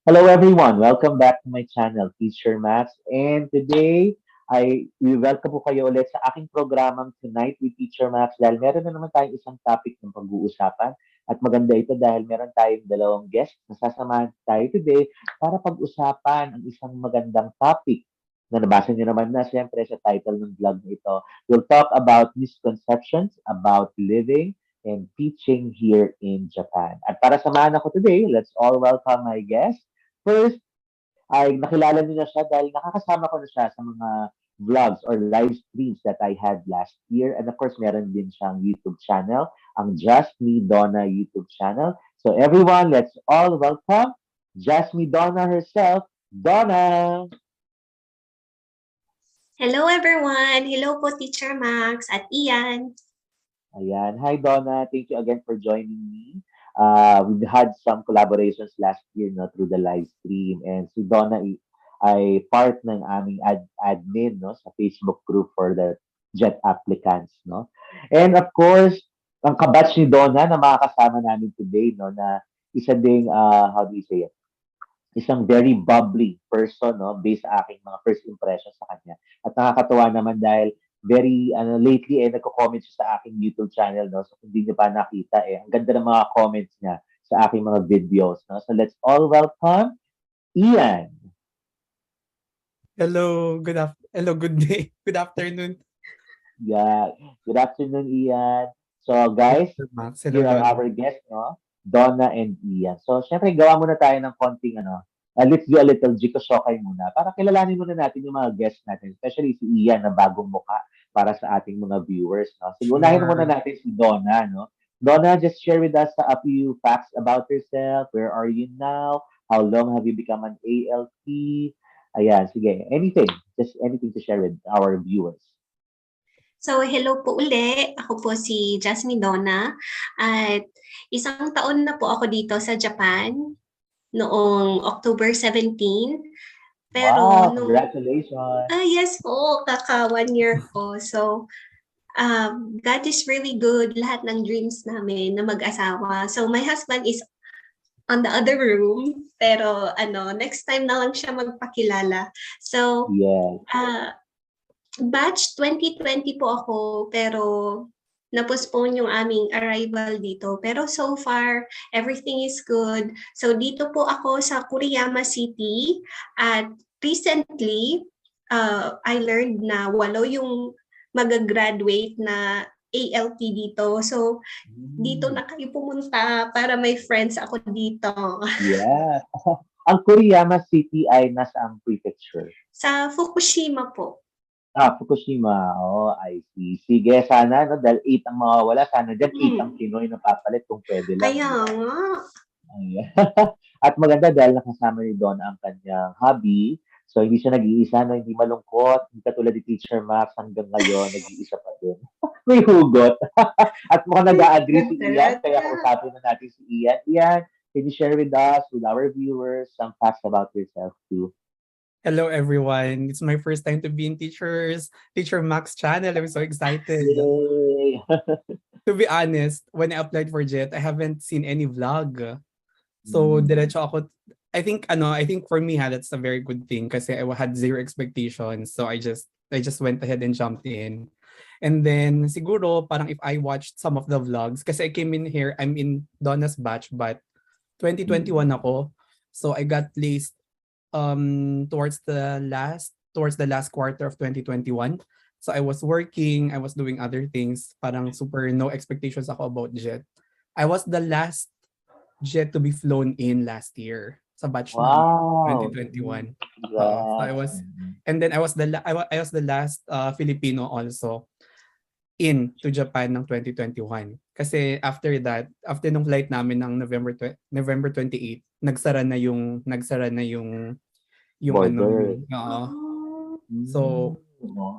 Hello everyone, welcome back to my channel, Teacher Max. And today, we welcome po kayo ulit sa aking programang Tonight with Teacher Max dahil meron na naman tayong isang topic ng pag-uusapan. At maganda ito dahil meron tayong dalawang guests na sasamahan tayo today para pag-usapan ang isang magandang topic na nabasa niyo naman na siyempre sa title ng vlog na ito. We'll talk about misconceptions about living and teaching here in Japan. At para samahan ako today, let's all welcome my guest. First, ay nakilala niyo na siya dahil nakakasama ko na siya sa mga vlogs or live streams that I had last year. And of course, meron din siyang YouTube channel, ang Just Me Donna YouTube channel. So everyone, let's all welcome Just Me Donna herself, Donna! Hello everyone! Hello po Teacher Max at Ian. Ayan. Hi, Donna. Thank you again for joining me. We've had some collaborations last year no, through the live stream. And si Donna ay part ng aming admin no, sa Facebook group for the JET applicants. No? And of course, ang kabatch ni Donna na makakasama namin today, no, na isa ding, how do you say it? Isang very bubbly person, no, based sa aking mga first impressions sa kanya. At nakakatuwa naman dahil very, lately, nagko-comment siya sa aking YouTube channel, no, so kung hindi niyo pa nakita, ang ganda ng mga comments niya sa aking mga videos, no. So let's all welcome Ian. Hello, good day, good afternoon. Yeah, good afternoon, Ian. So guys, Max. Hello, here are Don. our guests, no? Donna and Ian. So, syempre, gawa muna tayo ng konting, let's do a little jikoshokai muna para kilalanin muna natin yung mga guests natin, especially si Ian na bagong muka para sa ating mga viewers, no? Sige, unahin muna Sure. natin si Donna, no? Donna, just share with us a few facts about yourself. Where are you now? How long have you become an ALT? Ayan, sige. Anything. Just anything to share with our viewers. So hello po uli. Ako po si Jasmine Donna at isang taon na po ako dito sa Japan noong October 17. Pero Wow, congratulations. yes po, kaka 1 year ko. So God is really good. Lahat ng dreams namin na mag-asawa. So my husband is on the other room. Pero next time na lang siya magpakilala. So, Yes. batch 2020 po ako, pero na-postpone yung aming arrival dito. Pero so far, everything is good. So dito po ako sa Kuriyama City at recently, I learned na walo yung mag-graduate na ALT dito. So dito na kayo pumunta para may friends ako dito. Yeah. Ang Kuriyama City ay nasa ang prefecture. Sa Fukushima po. Fukushima. Oh, I see. Sige, sana, no, dahil 8 ang mawawala, sana dyan 8 ang Pinoy na papalit kung pwede lang. Kaya Di ba? nga. Ayan. At maganda dahil nakasama ni Don ang kanyang hobby. So, hindi siya nag-iisa, no? Hindi malungkot. Hindi katulad ni Teacher Max hanggang ngayon, nag-iisa pa din. May hugot. At mukhang nag-a-agree si Ian, kaya kausapin na natin si Ian. Ian, can you share with us, with our viewers, some facts about yourself too? Hello, everyone. It's my first time to be in Teacher Max channel. I'm so excited. Yay! To be honest, when I applied for JET, I haven't seen any vlog. So, diretso ako. I think for me, that's a very good thing kasi I had zero expectations. So, I just went ahead and jumped in. And then, siguro, parang if I watched some of the vlogs, kasi I came in here, I'm in Donna's batch, but 2021 ako. So, I got placed towards the last quarter of 2021. So I was working, I was doing other things, parang super no expectations ako about jet. I was the last jet to be flown in last year sa batch namin, Wow. 2021. So I Yeah. was, and then I was the last Filipino also in to Japan ng 2021. Kasi after that, after nung flight namin ng November 28, nagsara na yung Border. So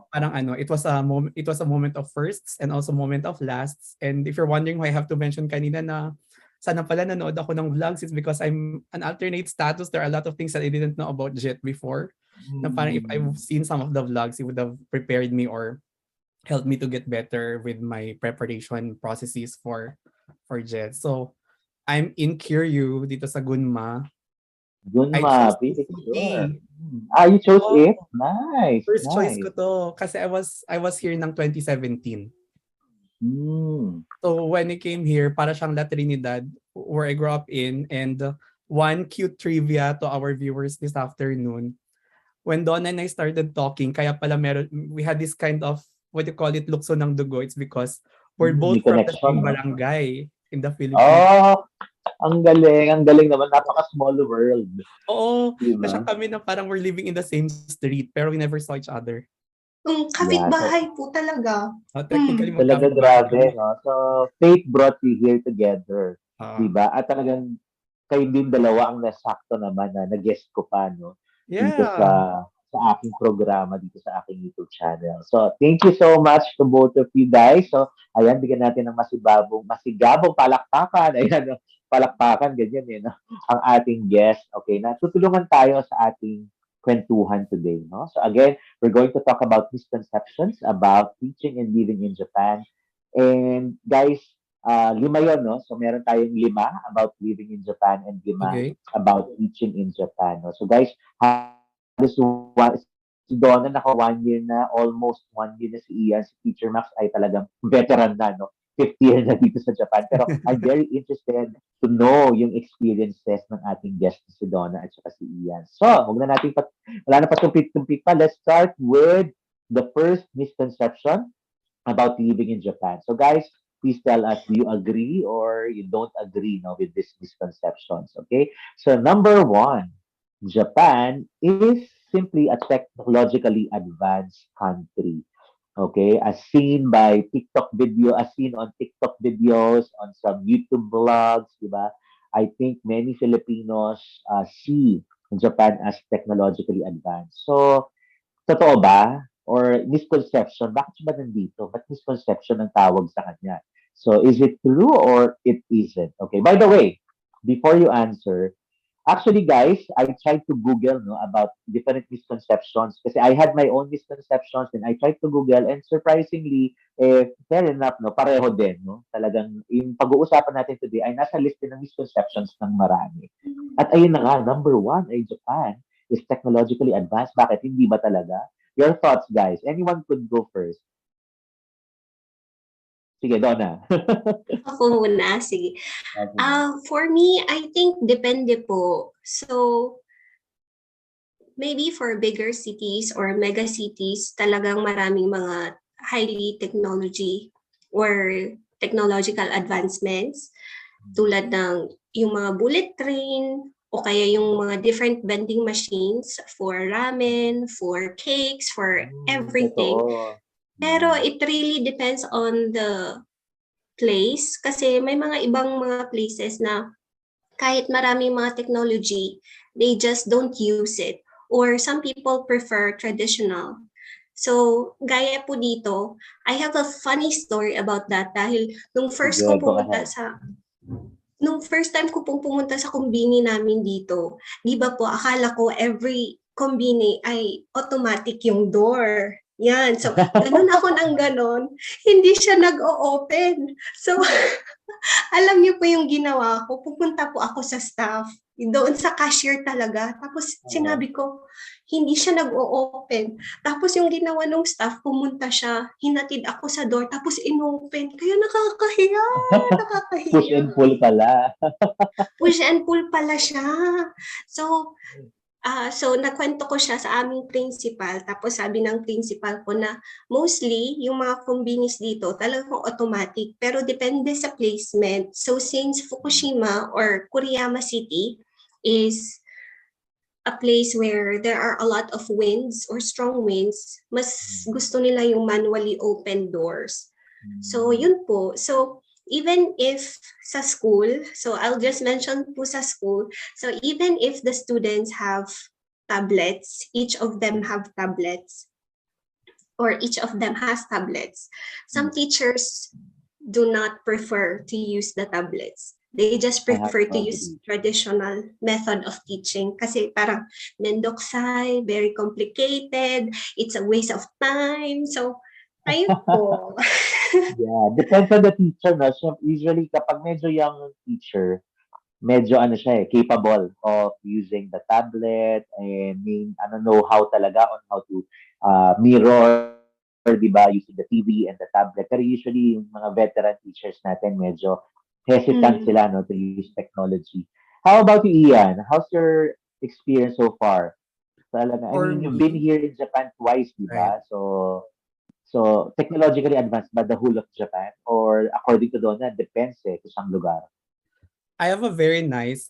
parang it was a moment of firsts and also moment of lasts. And if you're wondering why I have to mention kanina na sana pala nanood ako ng vlogs, it's because I'm an alternate status. There are a lot of things that I didn't know about Jet before. Na parang if I've seen some of the vlogs, it would have prepared me or helped me to get better with my preparation processes for Jet. So I'm in Kiryu dito sa Gunma. I Gunma, chose pretty sure. PCT. You chose Oo, it? Nice, first choice nice. ko 'to kasi I was here ng 2017. Mm. So when I came here, para siyang La Trinidad where I grew up in, and one cute trivia to our viewers this afternoon. When Donna and I started talking, kaya pala we had this kind of, what you call it, lukso ng dugo. It's because we're May both from the connection, same no? barangay in the Philippines. Oh, ang galing naman. Napaka-small world. Oo, Diba? nasya kami na parang we're living in the same street pero we never saw each other. Yeah, so Kapitbahay po talaga. Technically, talaga magkapit-bahay grabe, kami. no? So, fate brought you here together. Ah, Diba? At talagang kayo din dalawa ang nasakto naman na nag-guest ko pa, no? Dito yeah. sa aking programa, dito sa aking YouTube channel. So, thank you so much to both of you guys. So, ayan, bigyan natin ng masigabong palakpakan. Ayan, no? Palakpakan, ganyan, no? Ang ating guest. Okay, na tutulungan tayo sa ating kwentuhan today, no? So, again, we're going to talk about misconceptions about teaching and living in Japan. And guys, lima yon, no? So meron tayong lima about living in Japan and lima Okay. about teaching in Japan, no? So guys, halos si Donna naka 1 year na, almost 1 year na si Ian, si Teacher Max ay talagang veteran na, no? 50 year na dito sa Japan. Pero I'm very interested to know yung experiences ng ating guest si Donna at saka si Ian. So, wala na pa tumpik-tumpik pa. Let's start with the first misconception about living in Japan. So, guys, please tell us, do you agree or you don't agree, no, with these misconceptions? Okay. So, number one, Japan is simply a technologically advanced country. Okay, as seen on TikTok videos, on some YouTube vlogs, di ba? I think many Filipinos see Japan as technologically advanced. So, totoo ba? Or misconception? Bakit siya ba nandito? Ba't misconception ang tawag sa kanya? So, is it true or it isn't? Okay, by the way, before you answer, actually guys, I tried to Google, no, about different misconceptions kasi I had my own misconceptions and I tried to Google and surprisingly, fair enough, no, pareho din, no? Talagang yung pag-uusapan natin today ay nasa list din ng misconceptions ng marami. At ayun na nga, number one ay Japan is technologically advanced. Bakit? Hindi ba talaga? Your thoughts, guys. Anyone could go first. Sige, Donna. Ako muna, sige. For me, I think depende po. So, maybe for bigger cities or mega cities, talagang maraming mga highly technology or technological advancements tulad ng yung mga bullet train o kaya yung mga different vending machines for ramen, for cakes, for everything. Totoo. Pero it really depends on the place kasi may mga ibang mga places na kahit maraming mga technology, they just don't use it. Or some people prefer traditional. So, gaya po dito, I have a funny story about that dahil Sige, go ahead. nung first time ko pong pumunta sa kumbini namin dito, di ba po, akala ko every kumbini ay automatic yung door. Yan. So, ganun ako ng ganun. Hindi siya nag-o-open. So, alam niyo po yung ginawa ko, pupunta po ako sa staff, doon sa cashier talaga. Tapos sinabi ko, hindi siya nag-o-open. Tapos yung ginawa ng staff, pumunta siya, hinatid ako sa door, tapos inopen. Kaya nakakahiya, Push and pull pala. Push and pull pala siya. So, so nakwento ko siya sa aming principal, tapos sabi ng principal ko na mostly yung mga convenience dito talagang automatic pero depende sa placement. So since Fukushima or Kuriyama City is a place where there are a lot of winds or strong winds, mas gusto nila yung manually open doors. So yun po. So even if sa school, so I'll just mention po sa school, so even if the students have tablets, each of them have tablets, or each of them has tablets, some teachers do not prefer to use the tablets. They just prefer to use traditional method of teaching kasi parang mendoksay, very complicated, it's a waste of time. So, ayun po. Yeah, depends on the teacher, no? So, usually, kapag medyo young teacher, medyo ano siya capable of using the tablet and know-how talaga on how to mirror, 'di ba, using the TV and the tablet. Pero usually yung mga veteran teachers natin medyo hesitant Mm. sila no to use technology. How about you, Ian? How's your experience so far? Talaga, I For mean, you've been me, here in Japan twice, 'di right. ba? So technologically advanced ba the whole of Japan or according to Donna, depends kung saan lugar. I have a very nice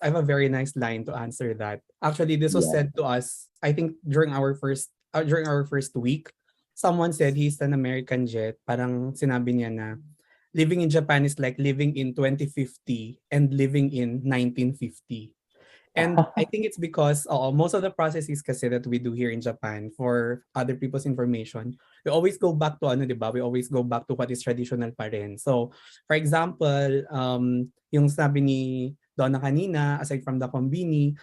line to answer that. Actually, this was Yeah. said to us, I think during our first week. Someone said he's an American jet. Parang sinabi niya na living in Japan is like living in 2050 and living in 1950. And I think it's because most of the processes kasi that we do here in Japan for other people's information, we always go back to ano, 'di ba? We always go back to what is traditional pa rin. So, for example, yung sabi ni Donna kanina, aside from the kombini,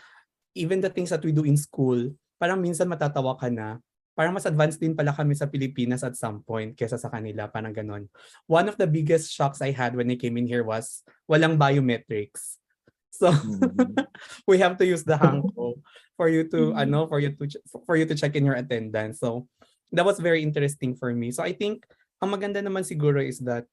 even the things that we do in school, parang minsan matatawa ka na. Parang mas advanced din pala kami sa Pilipinas at some point kesa sa kanila, parang ganon. One of the biggest shocks I had when I came in here was walang biometrics. So Mhm. we have to use the hanko for you to Mm. for you to check in your attendance. So that was very interesting for me. So I think ang maganda naman siguro is that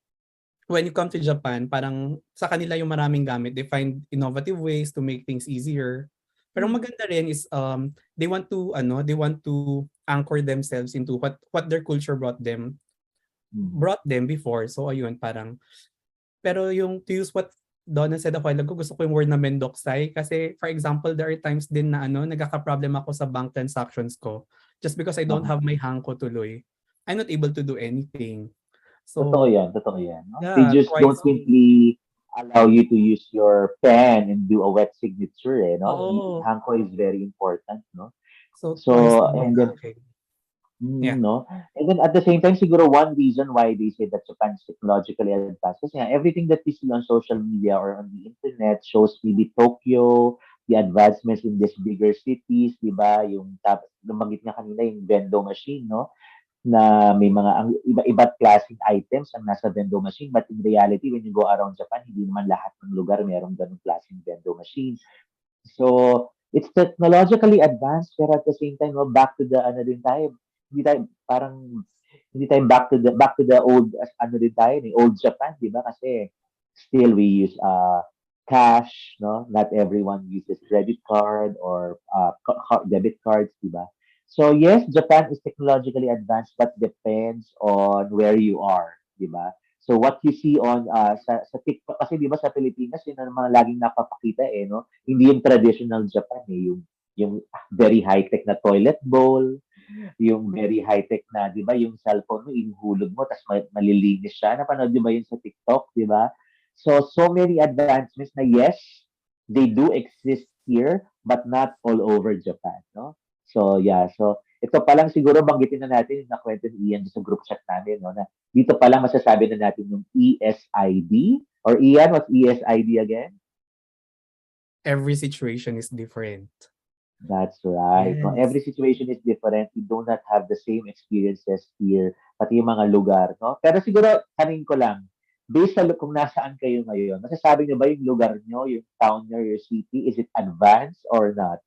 when you come to Japan, parang sa kanila yung maraming gamit. They find innovative ways to make things easier. Pero ang maganda rin is they want to anchor themselves into what their culture Mm. brought them before. So ayun, parang pero yung to use what Donna said a while ago, gusto ko yung word na mendoksay. Kasi for example, there are times din na nagkaka-problem ako sa bank transactions ko just because I don't Uh-huh. have my hangko tuloy. I'm not able to do anything. Totoo So, yan, totoo yan. No? They yeah, just don't twice. simply allow you to use your pen and do a wet signature, no? Oo. Hanko is very important, no? So, twice So, din yung and then akin. Yeah. No? And then at the same time, siguro one reason why they say that Japan is technologically advanced kasi nga, everything that we see on social media or on the internet shows maybe Tokyo, the advancements in these bigger cities, di ba? Yung nabanggit nga kanina, yung vendo machine, no? Na may mga ang iba-iba't klaseng items ang nasa vendo machine. But in reality, when you go around Japan, hindi naman lahat ng lugar merong ganung klaseng vendo machine. So, it's technologically advanced pero at the same time, no, back to the ano din tayo, hindi tayo parang hindi tayo back to the old ano din tayo, old Japan, 'di ba? Kasi still we use cash, no? Not everyone uses credit card or debit cards, 'di ba? So yes, Japan is technologically advanced but depends on where you are, 'di ba? So what you see on sa TikTok kasi 'di ba sa Pilipinas yun ang mga laging napapakita no? Hindi yung traditional Japan yung very high-tech na toilet bowl, yung very high-tech na 'di ba yung cellphone mo ihuhulog mo tapos malilinis siya. Napanood niyo ba yun sa TikTok, 'di ba? So many advancements na yes, they do exist here but not all over Japan, no? So yeah, so ito pa lang siguro banggitin na natin yung nakwento ni Ian sa group chat namin, no, na dito pa lang masasabi na natin yung ESID or Ian, what's ESID again? Every situation is different. That's right. No, Yes. every situation is different. We do not have the same experiences here, pati yung mga lugar, no? Pero siguro, tanong ko lang, based sa kung nasaan kayo ngayon, masasabi niyo ba yung lugar niyo, yung town niyo, your city, is it advanced or not?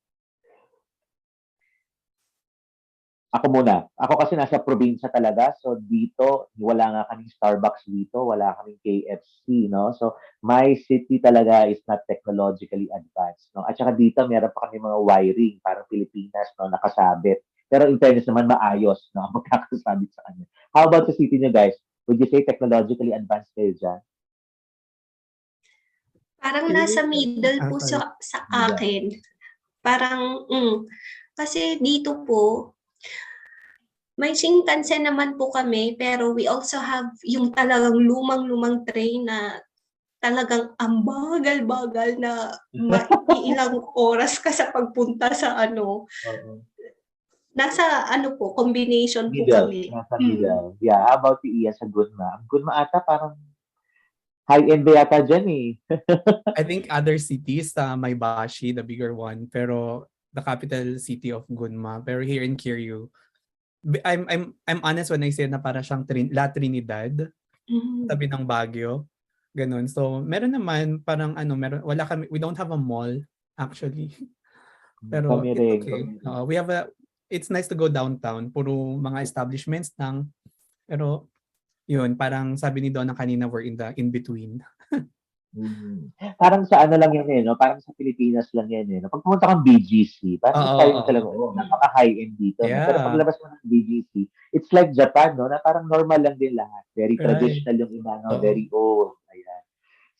Ako muna. Ako kasi nasa probinsya talaga. So dito, wala nga kaming Starbucks dito, wala kaming KFC, no? So my city talaga is not technologically advanced, no? At saka dito, meron pa kami mga wiring, parang Pilipinas, no, nakasabit. Pero in fairness naman, maayos, no? Magkakasabit sa kanya. How about the city niyo, guys? Would you say technologically advanced kayo dyan? Parang Feeling nasa ko, middle po sorry. sa Yeah. akin. Parang, kasi dito po, may Shinkansen naman po kami, pero we also have yung talagang lumang-lumang train na talagang ang bagal-bagal na iilang oras ka sa pagpunta sa ano. Oo. Nasa ano po, combination po Middle. kami. Nasa middle. Yeah. How about you, Ian, sa Gunma? Ang Gunma ata parang high-end ba yata dyan eh. I think other cities, Maybashi, the bigger one, pero the capital city of Gunma. Pero here in Kiryu, I'm honest when I say na para siyang La Trinidad, Mm. tabi ng Baguio. Ganun. So, meron naman parang we don't have a mall actually. Pero Kami it's rin, okay. kami rin. It's nice to go downtown. Puro mga establishments lang. Pero, yun, parang sabi ni Donna kanina, we're in the in-between. Parang sa ano lang yan no? Parang sa Pilipinas lang yan no? Pag pumunta kang BGC, parang Oo, sabi mo oo. talaga, napaka-high-end dito, no? Pero Yeah, paglabas mo ng BGC, it's like Japan, no? Na parang normal lang din lahat. Very right. traditional yung iba, no? Oo. Very old. Ayan.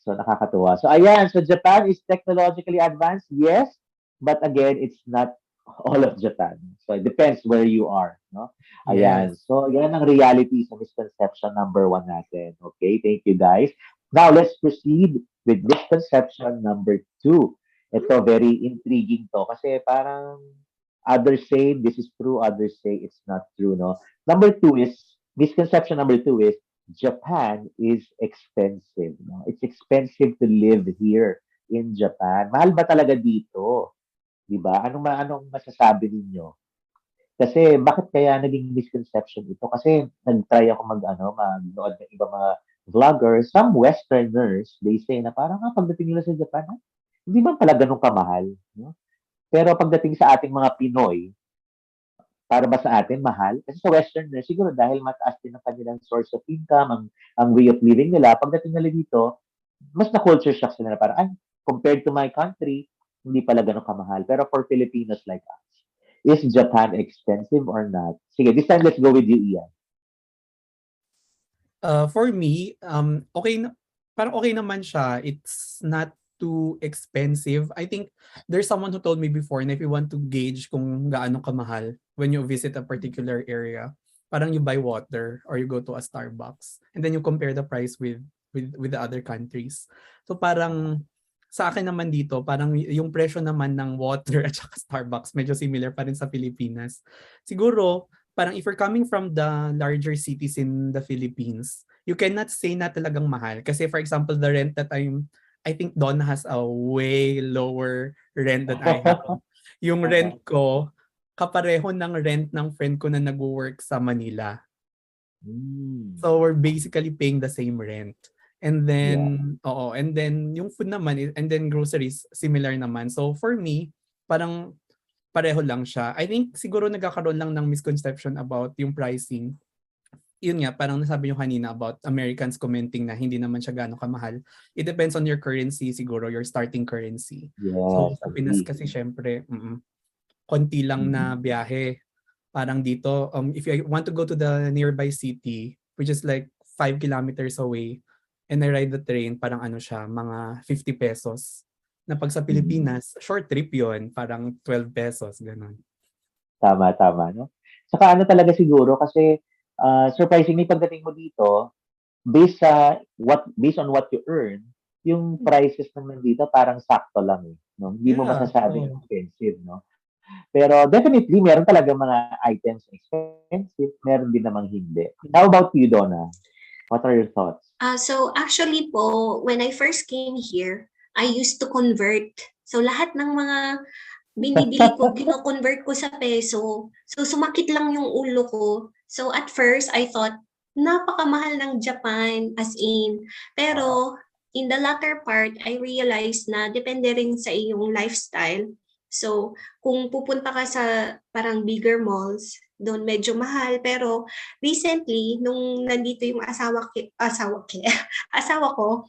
So, nakakatuwa. So, ayan. So, Japan is technologically advanced, yes. But again, it's not all of Japan. So, it depends where you are, no? Ayan. Yes. So, yan ang reality sa misconception number 1 natin. Okay? Thank you, guys. Now, let's proceed with misconception number 2. Ito, very intriguing to. Kasi parang others say this is true, others say it's not true, no? Misconception number two is Japan is expensive. No? It's expensive to live here in Japan. Mahal ba talaga dito? 'Di ba? Anong masasabi ninyo? Kasi bakit kaya naging misconception ito? Kasi nag-try ako magnood ng iba mga vloggers, some westerners, they say na parang pagdating nila sa Japan, hindi man pala ganun kamahal, no? Pero pagdating sa ating mga Pinoy, para ba sa atin mahal? Kasi sa westerners, siguro dahil mataas din ang kanilang source of income, ang way of living nila, pagdating nila dito, mas na culture shock sila na parang, compared to my country, hindi pala ganun kamahal. Pero for Filipinos like us, is Japan expensive or not? Sige, this time let's go with you, Ian. For me, parang okay naman siya. It's not too expensive. I think there's someone who told me before na if you want to gauge kung gaano kamahal when you visit a particular area, parang you buy water or you go to a Starbucks and then you compare the price with the other countries. So parang sa akin naman dito, parang yung presyo naman ng water at saka Starbucks medyo similar pa rin sa Pilipinas. Siguro parang if you're coming from the larger cities in the Philippines, you cannot say na talagang mahal. Kasi for example, the rent that I think Don has a way lower rent than I have. Yung rent ko, kapareho ng rent ng friend ko na nag-work sa Manila. So we're basically paying the same rent. And then, Yeah. and then yung food naman, and then groceries, similar naman. So for me, parang pareho lang siya. I think siguro nagkakaroon lang ng misconception about yung pricing. Yun nga, parang nasabi nyo kanina about Americans commenting na hindi naman siya gaano kamahal. It depends on your currency siguro, your starting currency. So Yes, sa Pinas agree. kasi syempre, konti lang na biyahe. Parang dito, if you want to go to the nearby city, which is like 5 kilometers away, and I ride the train, parang siya, mga 50 pesos. Na pag sa Pilipinas, short trip yon, parang 12 pesos, ganun. Tama, no? Saka talaga siguro kasi surprisingly pagdating mo dito, based on what you earn, yung prices naman dito parang sakto lang no? Hindi mo Yeah, masasabing expensive, no? Pero definitely meron talaga mga items expensive, meron din namang hindi. How about you, Donna? What are your thoughts? So actually po, when I first came here, I used to convert. So lahat ng mga binibili ko, kino-convert ko sa peso. So sumakit lang yung ulo ko. So at first, I thought, napakamahal ng Japan, as in. Pero in the latter part, I realized na depende rin sa iyong lifestyle. So kung pupunta ka sa parang bigger malls, doon medyo mahal. Pero recently, nung nandito yung asawa ko,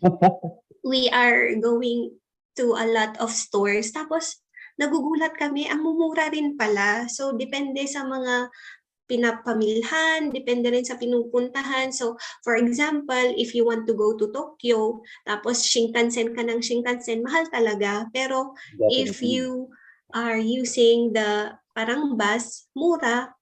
we are going to a lot of stores. Tapos, nagugulat kami, ang mumura rin pala. So, depende sa mga pinapamilhan, depende rin sa pinupuntahan. So, for example, if you want to go to Tokyo, tapos Shinkansen ka ng Shinkansen, mahal talaga. Pero, if Definitely. you are using the parang bus, mura.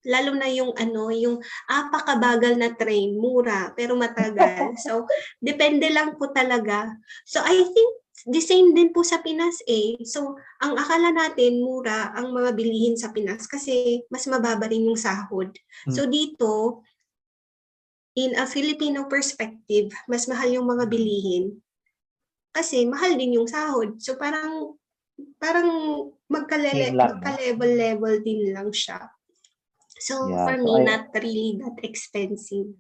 Lalo na yung yung apakabagal na train, mura, pero matagal. So, depende lang po talaga. So, I think the same din po sa Pinas eh. So, ang akala natin mura ang mga bilihin sa Pinas kasi mas mababa rin yung sahod. So, dito, in a Filipino perspective, mas mahal yung mga bilihin kasi mahal din yung sahod. So, parang magka-level-level din lang siya. So, Yeah. for So me, not really that expensive.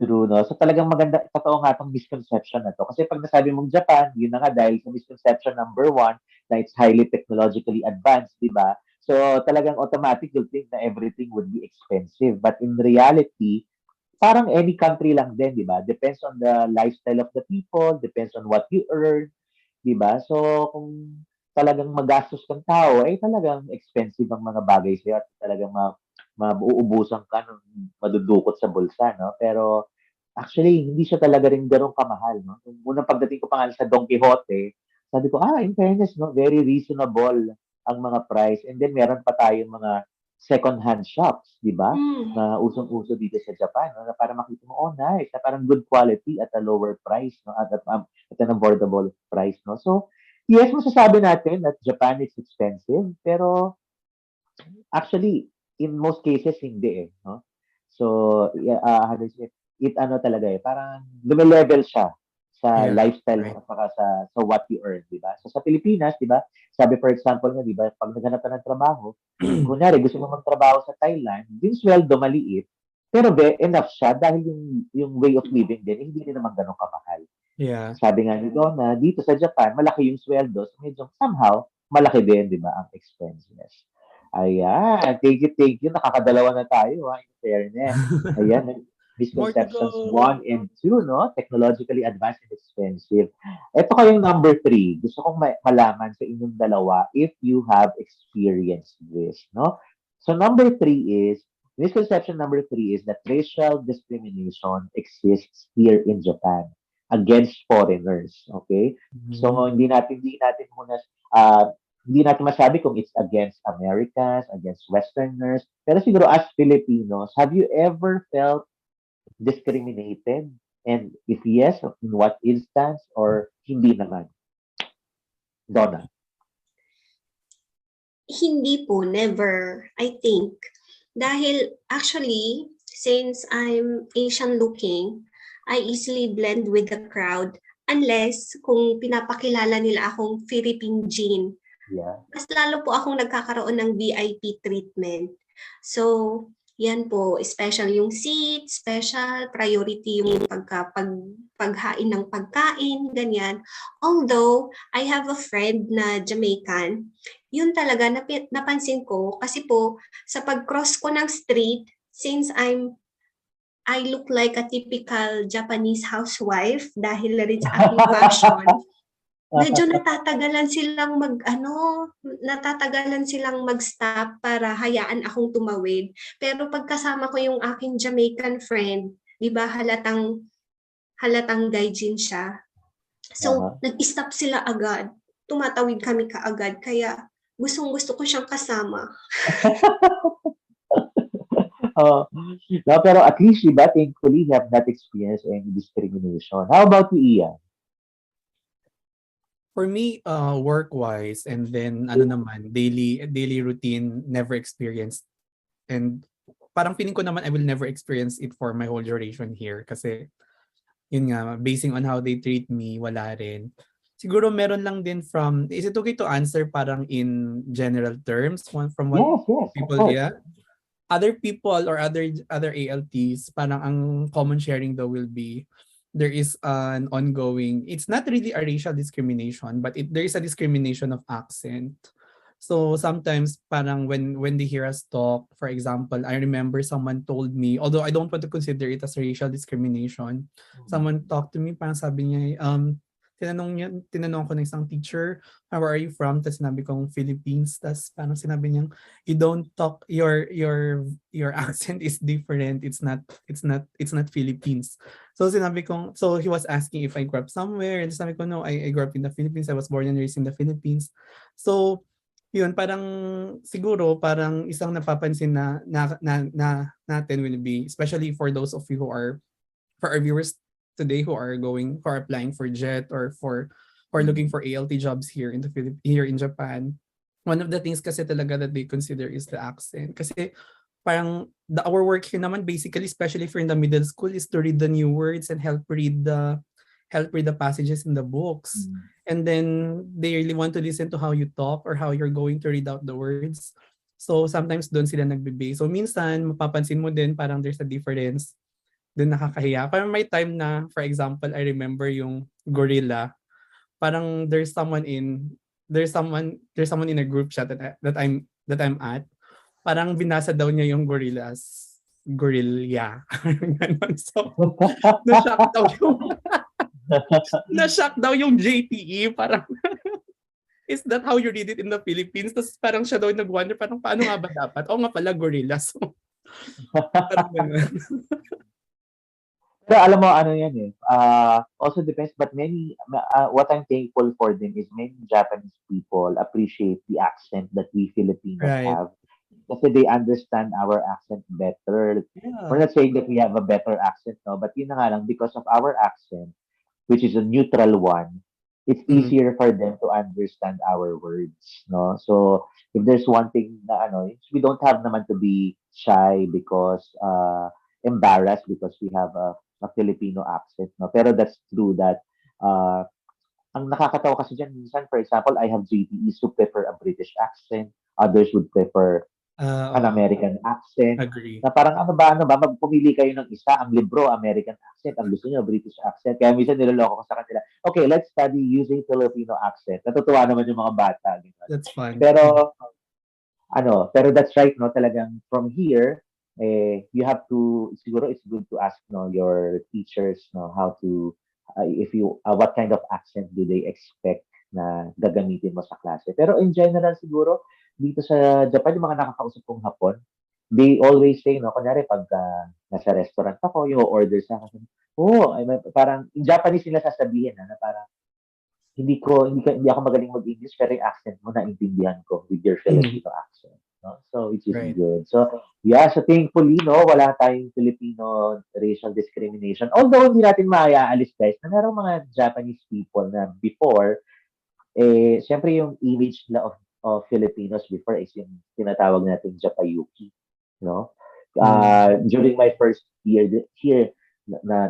True, no? So talagang maganda, totoo nga itong misconception na to. Kasi pag nasabi mong Japan, yun na nga dahil sa misconception number one, na it's highly technologically advanced, di ba? So talagang automatic you'll think na everything would be expensive. But in reality, parang any country lang din, di ba? Depends on the lifestyle of the people, depends on what you earn, di ba? So kung talagang magastos kang tao, eh talagang expensive ang mga bagay sa'yo at talagang mauubusan ka nung madudukot sa bulsa, no? Pero actually, hindi siya talaga rin gano'ng kamahal, no? Nung unang pagdating ko pa nga sa Don Quixote, sabi ko, in fairness, no, very reasonable ang mga price. And then meron pa tayong mga second-hand shops, di ba? Mm. Na usong-uso dito sa Japan, no? Na para makita mo, oh, nice, na parang good quality at a lower price, no? At an affordable price, no? So, yes, masasabi natin that Japan is expensive, pero actually, in most cases, hindi eh. No? So, yeah, how do you say, it ano talaga eh, parang lumilevel siya sa Yeah, lifestyle mo right. at saka sa what you earn, di ba? So, sa Pilipinas, di ba, sabi for example nga, di ba, pag naghanap ka ng trabaho, kunyari, gusto mo magtrabaho sa Thailand, yung sweldo maliit, pero enough siya dahil yung way of living din, hindi rin naman ganun kamahal. Yeah. Sabi nga ni Donna, dito sa Japan, malaki yung sweldo, so medyo somehow, malaki din, di ba, ang expenses. Ayan, thank you. Nakakadalawa na tayo, ha, in fairness. Ayan, More to misconceptions go. 1 and 2, no? Technologically advanced and expensive. Ito kayong number 3. Gusto kong malaman sa inyong dalawa if you have experienced this, no? So number 3 is, misconception number 3 is that racial discrimination exists here in Japan against foreigners, okay? So Mhm. hindi natin muna uh, hindi natin masabi kung it's against Americans, against Westerners. Pero siguro as Filipinos, have you ever felt discriminated? And if yes, in what instance or hindi naman? Donna. Hindi po, never, I think. Dahil actually, since I'm Asian looking, I easily blend with the crowd unless kung pinapakilala nila akong Philippine Jean. Yeah. Mas lalo po akong nagkakaroon ng VIP treatment. So, yan po, special yung seat, special, priority yung paghain ng pagkain, ganyan. Although, I have a friend na Jamaican, yun talaga napansin ko kasi po sa pag-cross ko ng street, since I look like a typical Japanese housewife dahil na rin sa aking fashion. Medyo natatagalan silang mag-stop para hayaan akong tumawid. Pero pagkasama ko yung aking Jamaican friend, 'di ba halatang gaijin siya. So, Uh-huh. nag-stop sila agad. Tumatawid kami kaagad kaya gustong-gusto ko siyang kasama. Oh, no, pero at least, diba, thankfully, you have not experienced any discrimination. How about you, Ian? For me, work-wise and then ano naman, daily routine, never experienced. And parang feeling ko naman I will never experience it for my whole duration here kasi yun nga, basing on how they treat me, wala rin. Siguro meron lang din is it okay to answer parang in general terms from what Yes, yes, of people, course. yeah? Other people or other ALTs, parang ang common sharing though will be there is an ongoing, it's not really a racial discrimination, but there is a discrimination of accent. So sometimes parang when they hear us talk, for example, I remember someone told me, although I don't want to consider it as racial discrimination, someone talked to me, parang sabi niya, tinanong ko ng isang teacher, where are you from? Tapos sinabi kong Philippines. Tapos parang sinabi niya, you don't talk, your accent is different. It's not Philippines. So sinabi kong, so he was asking if I grew up somewhere. And sinabi ko, no, I grew up in the Philippines. I was born and raised in the Philippines. So, yun, parang siguro parang isang napapansin na natin will be, especially for those of you for our viewers today who are applying for JET or looking for ALT jobs here in here in Japan. One of the things kasi talaga that they consider is the accent. Kasi parang our work here naman basically, especially if you're in the middle school, is to read the new words and help read the passages in the books. And then they really want to listen to how you talk or how you're going to read out the words. So sometimes doon sila nagbe-base. So minsan mapapansin mo din parang there's a Doon nakakahiya. Pero may time na, for example, I remember yung gorilla. Parang there's someone in a group chat that I'm at. Parang binasa daw niya yung gorillas. Gorilla. Ganon. So, na-shock daw yung na-shock daw yung JTE. Parang, is that how you read it in the Philippines? Tapos parang siya daw nag-wonder, parang paano nga ba dapat? Oo nga pala, gorilla. So, parang ganun. Pero alam mo, ano yan eh. Also depends, but what I'm thankful for them is many Japanese people appreciate the accent that we Filipinos Right. have. Kasi they understand our accent better. We're Yeah. not saying that we have a better accent, no? But yun na nga lang, because of our accent, which is a neutral one, it's Mm. easier for them to understand our words, no? So if there's one thing na we don't have naman to be shy because embarrassed because we have a Filipino accent, no? Pero that's true that uh, ang nakakatawa kasi dyan, minsan, for example, I have GTEs who prefer a British accent, others would prefer an Oo. American accent, Agree. na parang ano ba, magpumili kayo ng isa, ang libro, American accent, ang gusto niyo, British accent. Kaya minsan niloloko ko sa kanila, okay, let's study using Filipino accent. Natutuwa naman yung mga bata. Ganun. That's fun. Pero, pero that's right, no, talagang from here, you have to, siguro it's good to ask, no, your teachers, no, how to, what kind of accent do they expect na gagamitin mo sa klase. Pero in general, siguro, dito sa Japan, yung mga nakakausap kong Hapon, they always say, no, kunyari, pag nasa restaurant ako, yung order sa akin, parang, in Japanese nila sasabihin, na parang, hindi ako magaling mag-English, pero yung accent mo, naintindihan ko with your Filipino accent. No? So, which is Right. good. So, yeah, so thankfully, no, wala tayong Filipino racial discrimination. Although, hindi natin maaalis, guys, na merong mga Japanese people na before, syempre yung image nila of Filipinos before is yung tinatawag natin Japayuki, no? During my first year here,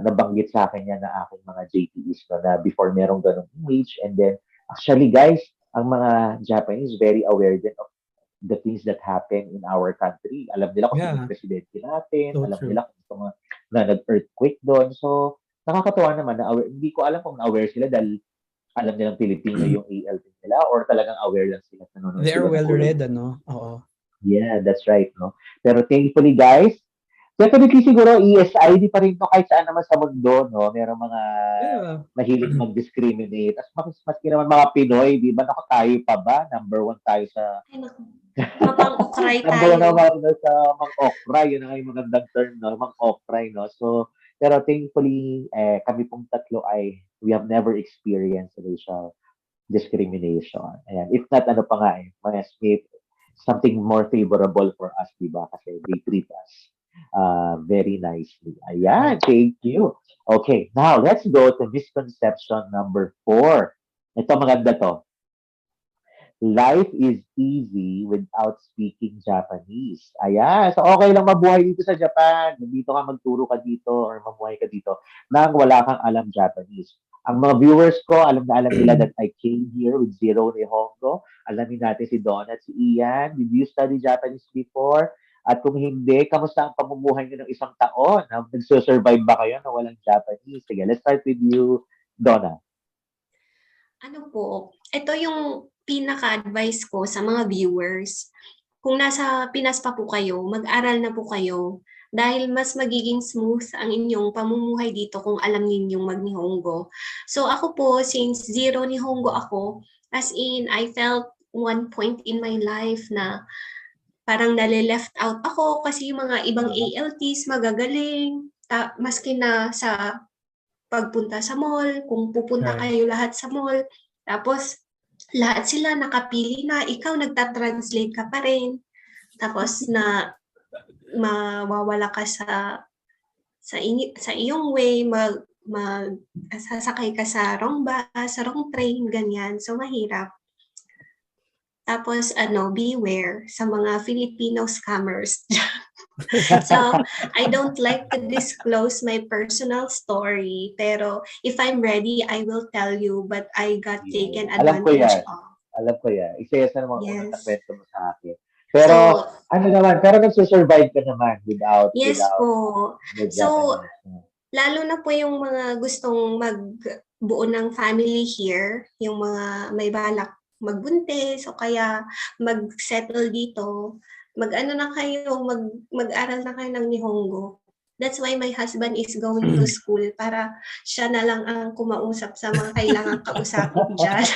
nabanggit sa akin yan na aking mga JTEs, no, na before merong ganong image. And then, actually, guys, ang mga Japanese very aware din of the things that happen in our country. Alam nila kung sino Yeah. yung presidente natin, So alam true. nila kung na nag-earthquake doon. So, nakakatuwa naman na aware. Hindi ko alam kung aware sila dahil alam nilang Pilipino yung ALP nila or talagang aware lang sila. Nanonood They are sila ng well puro. read, ano? Oo. Yeah, that's right, no? Pero thankfully, guys, definitely siguro ESID pa rin to kahit saan naman sa mundo, no? Merong mga Yeah. mahilig mag-discriminate. At maski naman mga Pinoy, di ba? Naku, tayo pa ba? Number one tayo sa... Ay, naku. Mapang-ukray Number one tayo. naman sa mang-okray. Yun ang yung magandang term, no? Mang-okray, no? So, pero thankfully, kami pong tatlo we have never experienced racial discrimination. Ayan. If not, ano pa nga mas may something more favorable for us, di ba? Kasi they treat us very nicely. Ayan, thank you. Okay, now let's go to misconception number 4. Ito, maganda to. Life is easy without speaking Japanese. Ayan. So, okay lang mabuhay dito sa Japan. Dito ka magturo ka dito or mabuhay ka dito nang wala kang alam Japanese. Ang mga viewers ko, alam na alam nila that I came here with zero Nihongo. Alamin natin si Donna at si Ian. Did you study Japanese before? At kung hindi, kamusta ang pamumuhay niyo ng isang taon? Nagsusurvive ba kayo na walang Japanese? Sige, let's start with you, Donna. Ano po, ito yung pinaka-advice ko sa mga viewers. Kung nasa Pinas pa po kayo, mag-aral na po kayo dahil mas magiging smooth ang inyong pamumuhay dito kung alam ninyong mag-Nihongo. So ako po, since zero Nihongo ako, as in, I felt one point in my life na parang nale-left out ako kasi yung mga ibang ALTs magagaling, maski na sa pagpunta sa mall, kung pupunta kayo lahat sa mall, tapos lahat sila nakapili na, ikaw nagta-translate ka pa rin. Tapos na mawawala ka sa iyong way, sasakay ka sa wrong bus, sa wrong train, ganyan. So mahirap. Tapos beware sa mga Filipino scammers. So, I don't like to disclose my personal story, pero if I'm ready, I will tell you, but I got taken advantage of. Alam ko yan. Isa yan sa mga unang Yes. kwento mo sa akin. Pero, So, Ano naman, pero nagsusurvive ka naman without, Yes without po. the So, Japanese. lalo na po yung mga gustong magbuo ng family here, yung mga may balak magbuntis o kaya mag-settle dito, mag-ano na kayo, mag-aral na kayo ng Nihongo. That's why my husband is going to school para siya na lang ang kumausap sa mga kailangang kausapin diyan.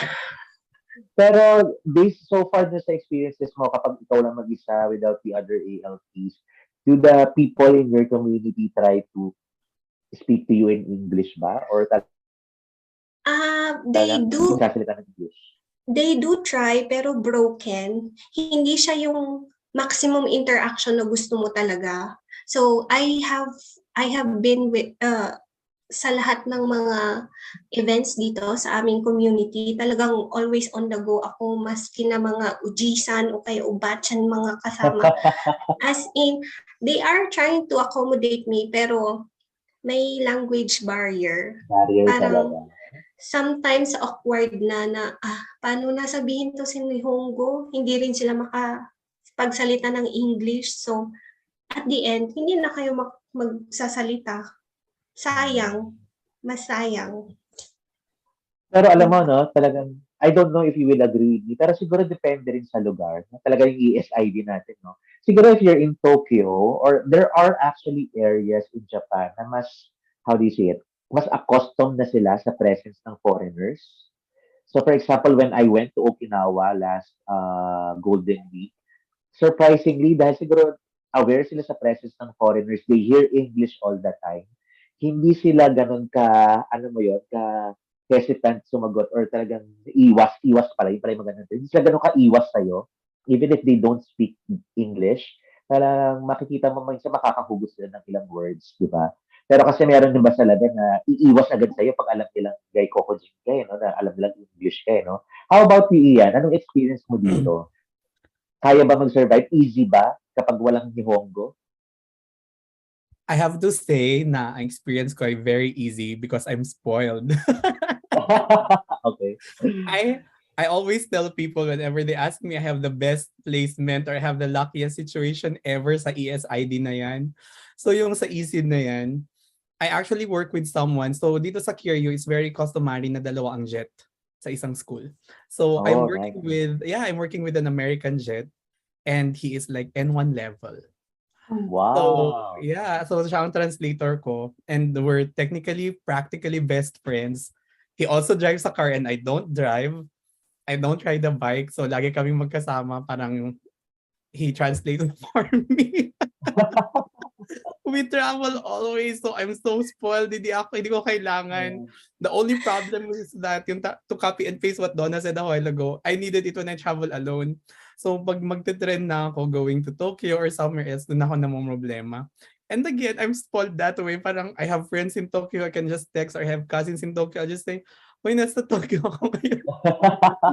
Pero based so far na sa experiences mo, kapag ikaw lang mag-isa without the other ALPs, do the people in your community try to speak to you in English ba? Or They talagang hindi do sasalita ng English? They do try pero broken. Hindi siya yung maximum interaction na gusto mo talaga. So I have been with sa lahat ng mga events dito sa aming community, talagang always on the go ako maski na mga ujisan o kaya ubatsan mga kasama. As in, they are trying to accommodate me pero may language barrier. Barrier talaga. Parang sometimes awkward na paano na sabihin 'to si Nihongo, hindi rin sila makapagsalita ng English. So, at the end, hindi na kayo magsasalita. Sayang, mas sayang. Pero alam mo, no, talagang, I don't know if you will agree with me, pero siguro depende rin sa lugar. No? Talaga yung ESID natin, no? Siguro if you're in Tokyo, or there are actually areas in Japan na mas, how do you say it, mas accustomed na sila sa presence ng foreigners. So for example, when I went to Okinawa last Golden Week, surprisingly, dahil siguro aware sila sa presence ng foreigners, they hear English all the time. Hindi sila ganun ka, ano mo yun, ka hesitant sumagot or talagang iwas pala, yung pala yung maganda. Hindi sila ganun ka-iwas sa'yo, even if they don't speak English. Talagang makikita mo minsan makakahugot sila ng ilang words, di ba? Pero kasi meron din ba talaga na iiwas agad sa'yo pag alam nilang gay kokojin kayo, no? Na alam nilang English kayo, no? How about you, Ian? Anong experience mo dito? Kaya ba mag-survive? Easy ba kapag walang Nihongo? I have to say na ang experience ko ay very easy because I'm spoiled. Okay. I I always tell people whenever they ask me, I have the best placement or I have the luckiest situation ever sa ESID na yan. So yung sa ESID na yan, I actually work with someone. So dito sa Kiryu, it's very customary na dalawa ang jet sa isang school. So Oh, nice. I'm working with an American jet and he is like N1 level. So, Wow. yeah. So, siya ang translator ko. And we're technically, practically best friends. He also drives a car and I don't drive. I don't ride the bike. So, lagi kaming magkasama. Parang he translated for me. We travel always. So, I'm so spoiled. Hindi ko kailangan. Yeah. The only problem is that to copy and paste what Donna said a while ago, I needed it when I travel alone. So, pag magte-trend na ako going to Tokyo or somewhere else, doon ako namomroblema. And again, I'm spoiled that way. Parang I have friends in Tokyo, I can just text, or I have cousins in Tokyo, I'll just say, uy, nasa Tokyo ako ngayon.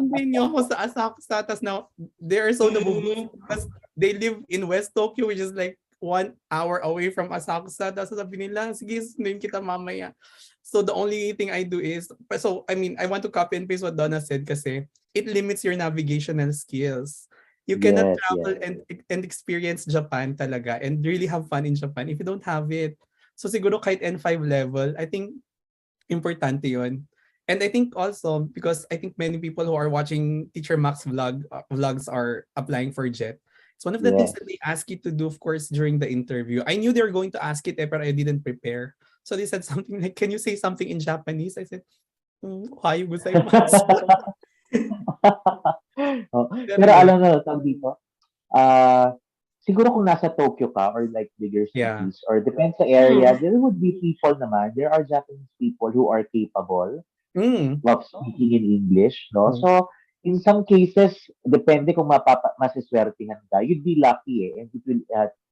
Hindi niyo ako sa Asakusa. Tapos now, they are so nabubusi because they live in West Tokyo, which is like 1 hour away from Asakusa. Tapos sabi nila, sige, sunduin kita mamaya. So the only thing I do is, so I mean, I want to copy and paste what Donna said kasi it limits your navigational skills. You cannot Yes, travel yes. and experience Japan talaga and really have fun in Japan if you don't have it. So siguro kahit N5 level, I think importante yun. And I think also, because I think many people who are watching Teacher Max vlogs are applying for JET. It's one of the things Yes. that they ask you to do, of course, during the interview. I knew they were going to ask it, but I didn't prepare. So they said something like, can you say something in Japanese? I said, Ohayo gozaimasu. Oh, Pero pero yun, alam mo, tawag dito, ah, siguro kung nasa Tokyo ka or like bigger yeah. cities or depends sa area, there would be people naman, there are Japanese people who are capable Mm. of speaking in English, no? Mm. So, in some cases, depende kung masiswertihan ka, you'd be lucky and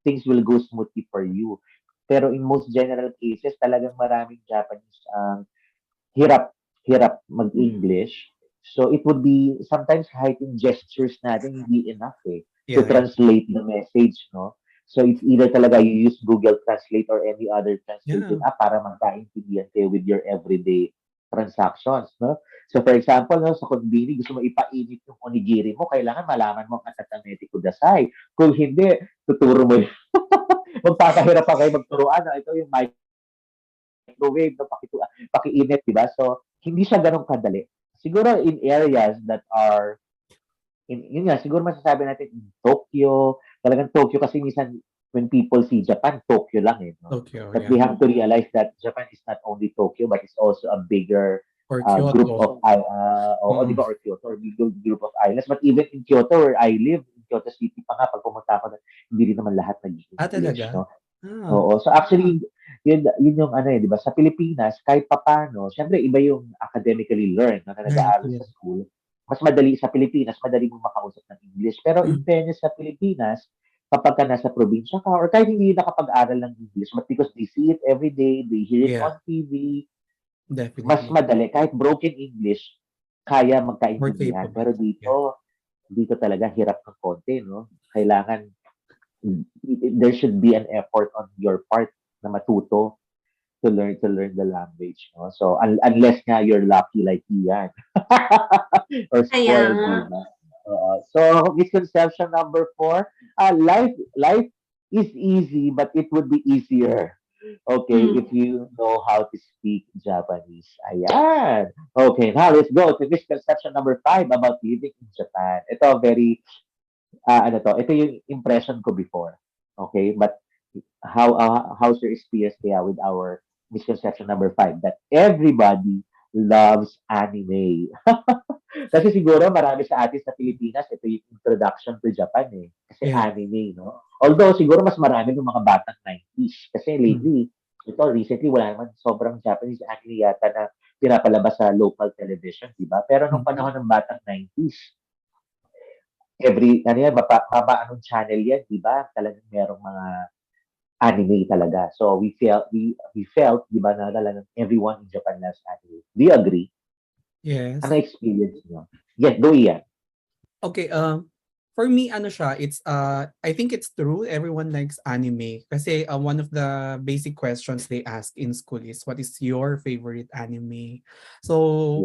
things will go smoothly for you. Pero in most general cases, talagang maraming Japanese ang hirap, hirap mag-English. So, it would be, sometimes kahit yung gestures natin, hindi enough to Yeah, yeah. translate the message, no? So, it's either talaga you use Google Translate or any other translating Yeah. app para magkaintindihan kayo with your everyday transactions, no? So for example, no, sa konbini, gusto mo ipainit yung onigiri mo, kailangan malaman mo ang atatameti kudasai. Kung hindi, tuturo mo yun. Magpapahirap pa kayo magturuan. No? Ito yung microwave, no? Pakiinit, di ba? So, hindi siya ganun kadali. Siguro in areas that are, yun nga, siguro masasabi natin in Tokyo, talagang Tokyo kasi minsan when people see Japan, Tokyo lang eh. No? Tokyo, But yeah. we have to realize that Japan is not only Tokyo, but it's also a bigger Or group Kyoto. of di ba, or Kyoto, or big group of islands. But even in Kyoto, where I live, in Kyoto City pa nga, pag pumunta ako, hindi rin naman lahat nag-English, Talaga? no? Ah, Oo. So actually, yun yung ano eh, di ba? Sa Pilipinas, kahit papano, syempre iba yung academically learned na right, nag-aaral yeah. sa school. Mas madali sa Pilipinas, madali mong makausap ng English. Pero in fairness sa Pilipinas, kapag ka nasa probinsya ka, or kahit hindi nakapag-aral ng English, but because they see it every day, they hear it Yeah, on TV, mas definitely. madali. Kahit broken English, kaya More magkaintindihan. capable. Pero Yeah. dito talaga hirap ng konti, no? Kailangan, there should be an effort on your part na matuto to learn the language, no? So unless nga you're lucky like Ian or Kaya spoiled, nga. diba? So misconception number 4, life is easy, but it would be easier. Okay, if Mm. you know how to speak Japanese. Ayan. Okay, now let's go to misconception number 5 about living in Japan. Ito, ito yung impression ko before. Okay, but how's your experience kaya with our misconception number 5 that everybody loves anime? Kasi siguro marami sa atin sa Pilipinas, ito yung introduction to Japan eh. Kasi Yeah. anime, no? Although siguro mas marami ng mga batang 90s. Kasi Mm. recently, wala naman sobrang Japanese anime yata na pinapalabas sa local television, di ba? Pero nung Mm. panahon ng batang 90s, anong channel yan, di ba? Talagang merong mga anime talaga. So we felt, di ba, na talagang everyone in Japan loves anime. Do you agree? Yes. Ano experience nyo? Yes, go Ian. Okay, for me, ano siya, it's, I think it's true, everyone likes anime. Kasi one of the basic questions they ask in school is, what is your favorite anime? So,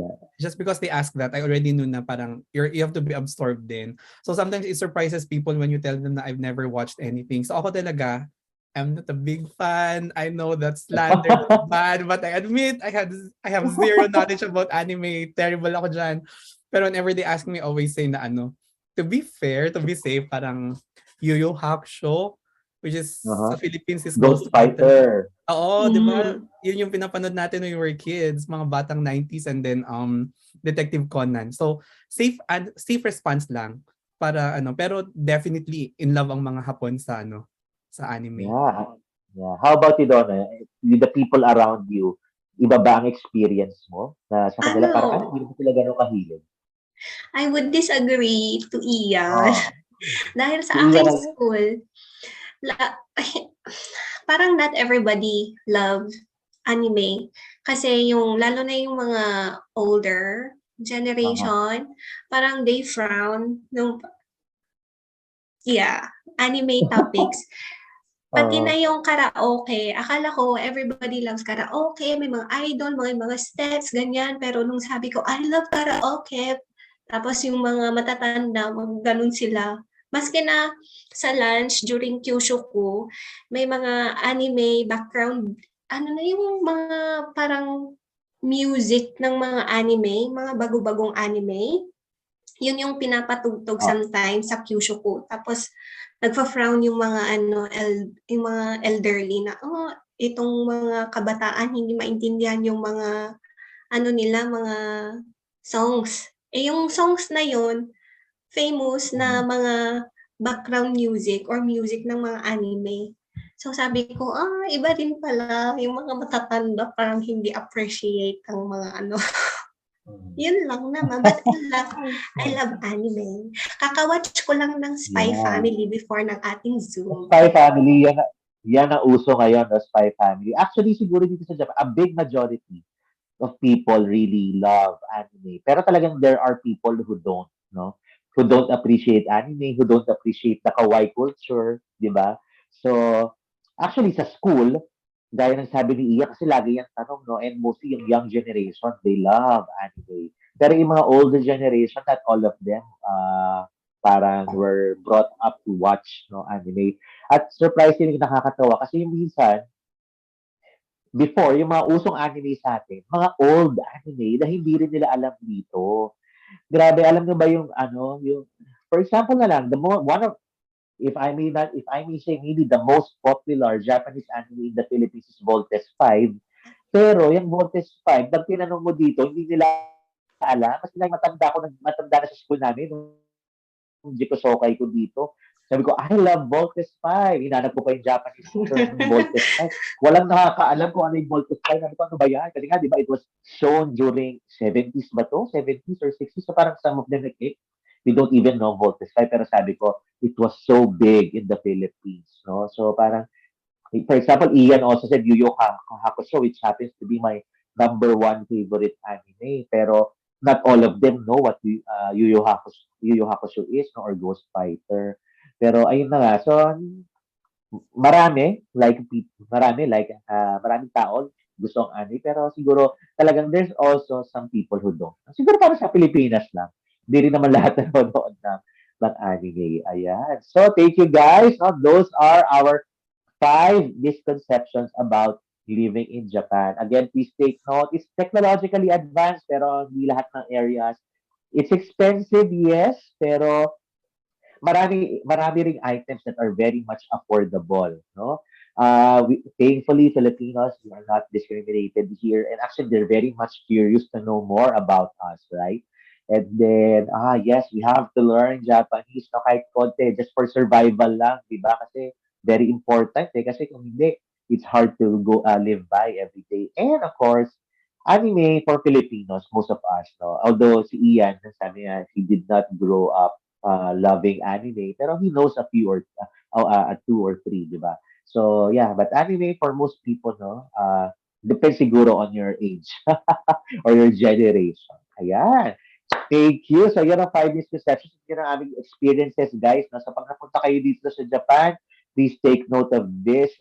Yeah. just because they ask that, I already knew na parang, you have to be absorbed din. So, sometimes it surprises people when you tell them na I've never watched anything. So, ako talaga, I'm not a big fan. I know that slander is bad, but I admit I have zero knowledge about anime. Terrible ako dyan. Pero whenever they ask me, I always say na ano, to be fair, to be safe, parang Yu Yu Hakusho, which is sa Uh-huh. Philippines is Ghost Ghost Fighter. Fighter. Oo, di ba? Mm. Yun yung pinapanood natin when we were kids, mga batang 90s, and then Detective Conan. So, safe response lang para ano, pero definitely in love ang mga Hapon sa sa anime. Yeah. Yeah. How about you, Donna? With the people around you, iba ba ang experience mo? Na sa kanila parang, Ano, hindi mo sila gano'ng kahilig. I would disagree to Ian. Oh. Dahil Si sa Ian aking ang, school, la, parang not everybody love anime. Kasi lalo na yung mga older uh-huh. generation, parang they frown nung, yeah, anime topics. Pati na yung karaoke, akala ko everybody loves karaoke, may mga idol, mga steps, ganyan. Pero nung sabi ko, I love karaoke, tapos yung mga matatanda, ganun sila. Maski na sa lunch, during kyushu ko, may mga anime background, ano na yung mga parang music ng mga anime, mga bago-bagong anime. Yun yung pinapatugtog uh, sometimes sa kyushu ko. Tapos, nagfa-frown yung mga yung mga elderly na, itong mga kabataan hindi maintindihan yung mga nila, mga songs. Yung songs na yun, famous na mga background music or music ng mga anime. So sabi ko, iba din pala yung mga matatanda parang hindi appreciate ang mga Yun lang naman. But I love anime. Kaka-watch ko lang ng Spy yeah. Family before ng ating Zoom. Spy Family, yan ang uso ngayon, no? Spy Family. Actually, siguro dito sa Japan, a big majority of people really love anime. Pero talagang there are people who don't, no? Who don't appreciate anime, who don't appreciate the kawaii culture, di ba? So, actually sa school, gaya ng sabi ni Iya, kasi lagi yung tanong, no? And mostly yung young generation, they love anime. Pero yung mga older generation, not all of them, parang were brought up to watch, no, anime. At surprisingly, nakakatawa kasi yung minsan, before, yung mga usong anime sa atin, mga old anime na hindi rin nila alam dito. Grabe, alam nyo ba yung ano, yung, for example na lang, one of, if I may say, maybe the most popular Japanese anime in the Philippines is Voltes 5. Pero yung Voltes 5, pag tinanong mo dito, hindi nila alam. Kasi matanda na sa school namin, nung Jikosokay ko dito. Sabi ko, I love Voltes 5. Hinanap ko pa yung Japanese term, Voltes 5. Walang nakakaalam kung ano yung Voltes 5. Sabi ko, ano ba yan? Kasi nga, di ba, it was shown during 70s ba to? 70s or 60s? So parang some of them, like, we don't even know Voltes 5. Pero sabi ko, it was so big in the Philippines. No? So parang, for example, Ian also said Yu Yu Hakusho, which happens to be my number one favorite anime. Pero not all of them know what Yu Yu Hakusho is, no, or Ghost Fighter. Pero ayun na nga. So, maraming tao gusto ang anime. Pero siguro, talagang there's also some people who don't. Siguro para sa Pilipinas lang. Hindi rin naman lahat nanonood ng anime. Ayan. So, thank you guys. No? Those are our 5 misconceptions about living in Japan. Again, please take note. It's technologically advanced, pero hindi lahat ng areas. It's expensive, yes, pero marami ring items that are very much affordable, no? Thankfully, Filipinos, we are not discriminated here, and actually, they're very much curious to know more about us, right? And then, yes, we have to learn Japanese, no, kahit konti, just for survival lang, di ba? Kasi very important, kasi kung hindi, it's hard to go live by every day. And of course, anime for Filipinos, most of us, no? Although si Ian, sabi niya, he did not grow up loving anime, pero he knows a few or two or three, di ba? So yeah, but anime for most people, no, depends siguro on your age or your generation. Ayan. Thank you. So yun ang 5 misconceptions. Yun ang aming experiences, guys. No? So pag napunta kayo dito sa Japan, please take note of these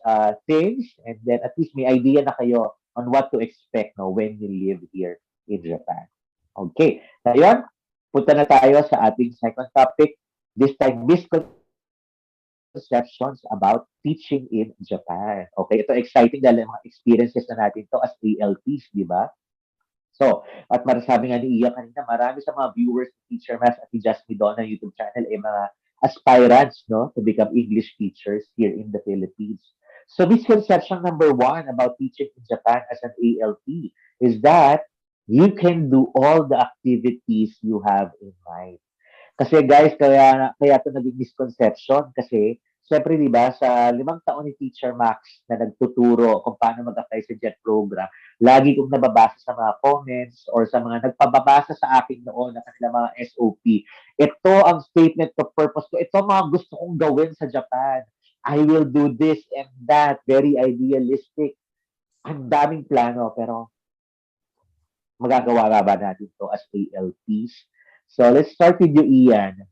things, and then at least may idea na kayo on what to expect, no, when you live here in Japan. Okay. Ngayon, punta na tayo sa ating second topic. This time, misconceptions about teaching in Japan. Okay, ito exciting dahil mga experiences na natin to as ALPs, di ba? So, at masasabi nga ni Iya kanina, marami sa mga viewers ni Teacher Mass at ni Jasmine Donna YouTube channel ay mga aspirants, no, to become English teachers here in the Philippines. So, misconception number 1 about teaching in Japan as an ALP is that you can do all the activities you have in mind. Kasi guys, kaya ito naging misconception kasi syempre 'di ba sa 5 taon ni Teacher Max na nagtuturo kung paano mag-apply sa JET program, lagi kong nababasa sa mga comments or sa mga nagpababasa sa akin noon ng kanilang mga SOP. Ito ang statement of purpose ko. Ito mga gusto kong gawin sa Japan. I will do this and that. Very idealistic. Ang daming plano pero magagawa nga ba natin to as ALPs? So let's start with you, Ian.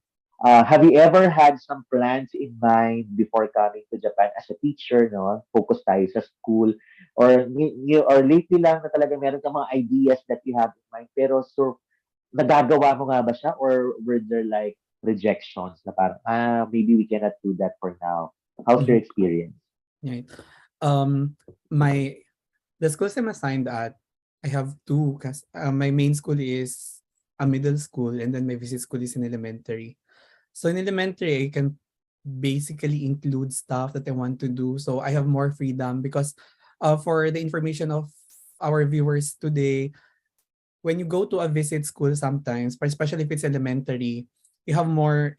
Have you ever had some plans in mind before coming to Japan as a teacher, no? Focus tayo sa school. Or lately lang na talaga meron ka mga ideas that you have in mind. Pero so, nagagawa mo nga ba siya? Or were there like rejections na parang, maybe we cannot do that for now. How's your experience? Right. My the schools I'm assigned at, I have two. Cause my main school is a middle school, and then my visit school is in elementary. So in elementary, I can basically include stuff that I want to do. So I have more freedom because for the information of our viewers today, when you go to a visit school sometimes, especially if it's elementary, you have more,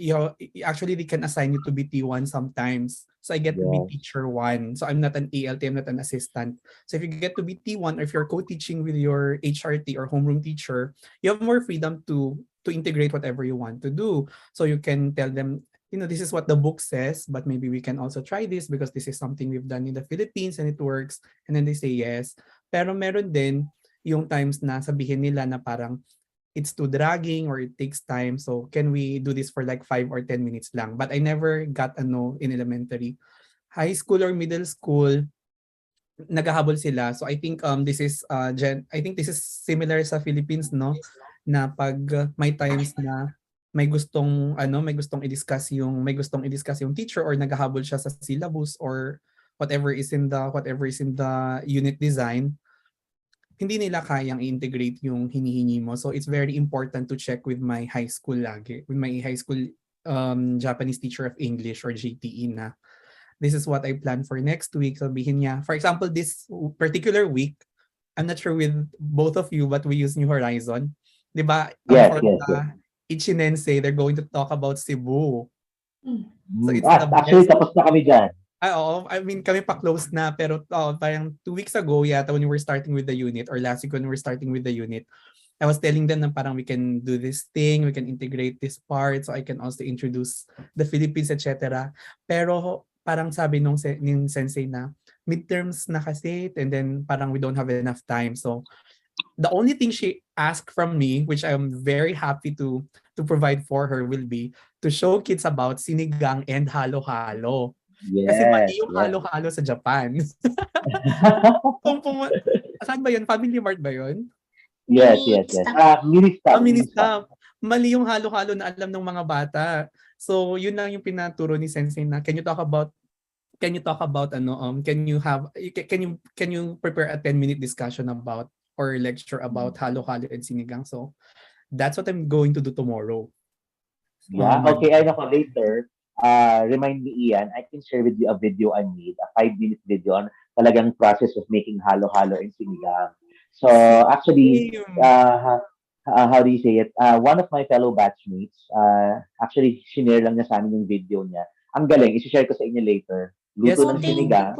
actually they can assign you to be T1 sometimes. So I get to be Yeah. teacher 1. So I'm not an ALT, I'm not an assistant. So if you get to be T1 or if you're co-teaching with your HRT or homeroom teacher, you have more freedom to integrate whatever you want to do. So you can tell them, this is what the book says, but maybe we can also try this because this is something we've done in the Philippines and it works. And then they say yes. Pero meron din yung times na sabihin nila na parang it's too dragging or it takes time. So can we do this for like 5 or 10 minutes lang? But I never got a no in elementary. High school or middle school, naghahabol sila. So I think this is I think this is similar sa Philippines, no, na pag may times na may gustong i-discuss yung teacher, or naghahabol siya sa syllabus or whatever is in the unit design, hindi nila kayang i-integrate yung hinihingi mo. So it's very important to check with my high school lagi, with my high school Japanese teacher of English or JTE, na this is what I plan for next week. Sabihin niya, for example, this particular week, I'm not sure with both of you, but we use New Horizon. Di ba? Yes, For yes, yes. Ichinense, they're going to talk about Cebu. So it's the Actually, best. tapos na kami dyan. Oo. I mean, kami pa close na, pero parang 2 weeks ago yata when we were starting with the unit, or last week when we were starting with the unit, I was telling them na parang we can do this thing, we can integrate this part, so I can also introduce the Philippines, etc. Pero parang sabi ng sensei na midterms na kasi, and then parang we don't have enough time. So the only thing she asked from me, which I'm very happy to provide for her, will be to show kids about sinigang and halo-halo. Kasi Yes, mali yung yes. halo-halo sa Japan. Saan ba yun? Family Mart ba yun? Yes, yes, yes. Mini-stop. Mini-stop. Mali yung halo-halo na alam ng mga bata. So, yun lang yung pinaturo ni Sensei na can you talk about can you prepare a 10-minute discussion about or lecture about halo-halo and sinigang. So, that's what I'm going to do tomorrow. Yeah, okay. I know later, remind me, Ian, I can share with you a video I made, a 5-minute video on talagang process of making halo-halo and sinigang. So, actually, how do you say it? One of my fellow batchmates, actually, shinare lang niya sa amin yung video niya. Ang galing, isi-share ko sa inyo later. Luto ng sinigang.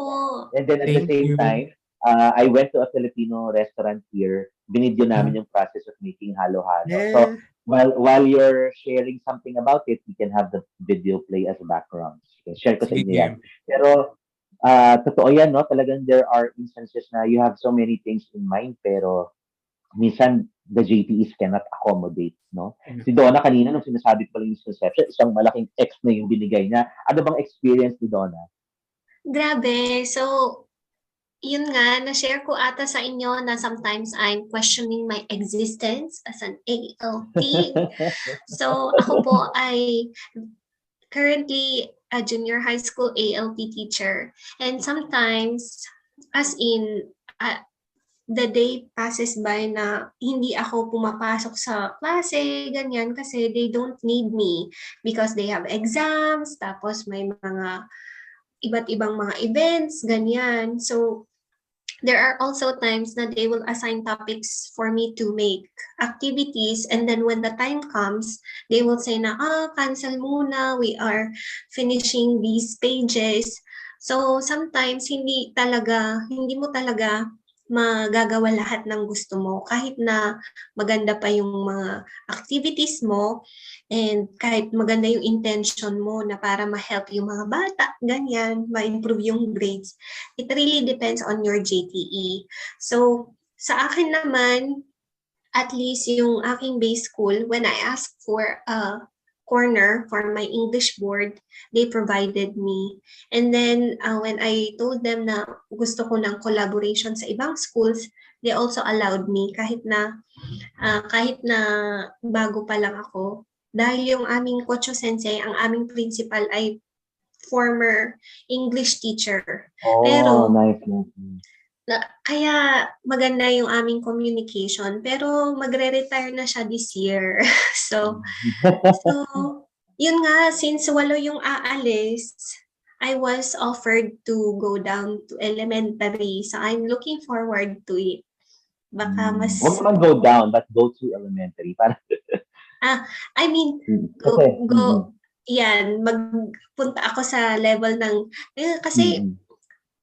And then at the same time, I went to a Filipino restaurant here. Binidyo namin yung process of making halo-halo. So, while you're sharing something about it, we can have the video play as a background. So, share ko sa inyo yan. Pero, totoo yan, no? Talagang there are instances na you have so many things in mind, pero minsan the JTEs cannot accommodate, no? Si Donna kanina, nung sinasabi ko lang yung misconception, isang malaking X na yung binigay niya. Ano bang experience ni Donna? Grabe. So, yun nga, na-share ko ata sa inyo na sometimes I'm questioning my existence as an ALT. So, ako po ay currently a junior high school ALT teacher. And sometimes, as in, the day passes by na hindi ako pumapasok sa klase, ganyan, kasi they don't need me because they have exams, tapos may mga iba't ibang mga events, ganyan. So, there are also times that they will assign topics for me to make activities, and then when the time comes, they will say na, cancel muna, we are finishing these pages. So sometimes hindi mo talaga magagawa lahat ng gusto mo kahit na maganda pa yung mga activities mo and kahit maganda yung intention mo na para ma-help yung mga bata, ganyan, ma-improve yung grades. It really depends on your JTE. So, sa akin naman, at least yung aking base school, when I asked for a corner for my English board, they provided me. And then, when I told them na gusto ko ng collaboration sa ibang schools, they also allowed me kahit na bago pa lang ako. Dahil yung aming Kocho Sensei, ang aming principal ay former English teacher. Pero, nice. Kaya maganda yung aming communication. Pero magre-retire na siya this year. So, yun nga, since 8 yung aalis, I was offered to go down to elementary. So, I'm looking forward to it. Baka mas... Huwag naman go down, but go to elementary. I mean, yan, magpunta ako sa level ng... Kasi...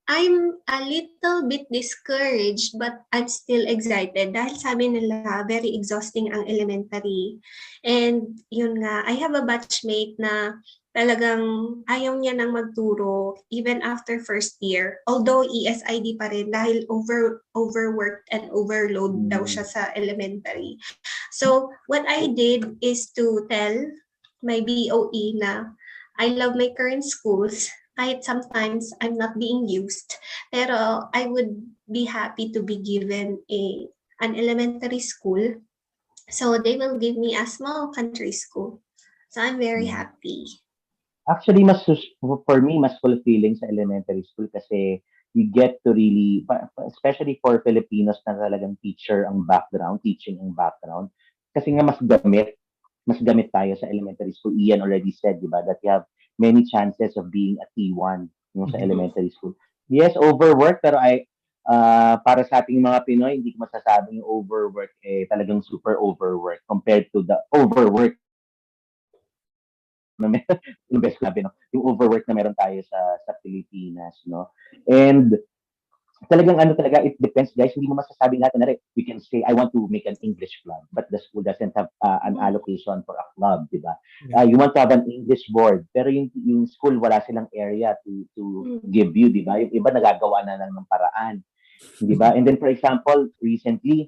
I'm a little bit discouraged, but I'm still excited dahil sabi nila very exhausting ang elementary. And yun nga, I have a batchmate na talagang ayaw niya nang magturo even after first year. Although ESID pa rin dahil overworked and overload daw siya sa elementary. So what I did is to tell my BOE na I love my current schools. kahit sometimes I'm not being used, pero I would be happy to be given an elementary school. So they will give me a small country school. So I'm very Mm. happy. Actually, for me, mas fulfilling sa elementary school kasi you get to really, especially for Filipinos na talagang teaching ang background. Kasi nga mas gamit tayo sa elementary school. Ian already said, di ba, that you have many chances of being a T1 yung sa Mhm. elementary school. Yes, overwork, pero para sa ating mga Pinoy, hindi ko masasabing yung overwork talagang super overwork compared to the overwork na yung best ko sabi, no? Yung overwork na meron tayo sa Pilipinas, no? And talagang talaga, it depends, guys. Hindi mo masasabing lahat na you can say, I want to make an English club, but the school doesn't have an allocation for a club, di ba? Yeah. You want to have an English board, pero yung school, wala silang area to give you, di ba? Yung iba nagagawa na lang ng paraan, di ba? And then, for example, recently,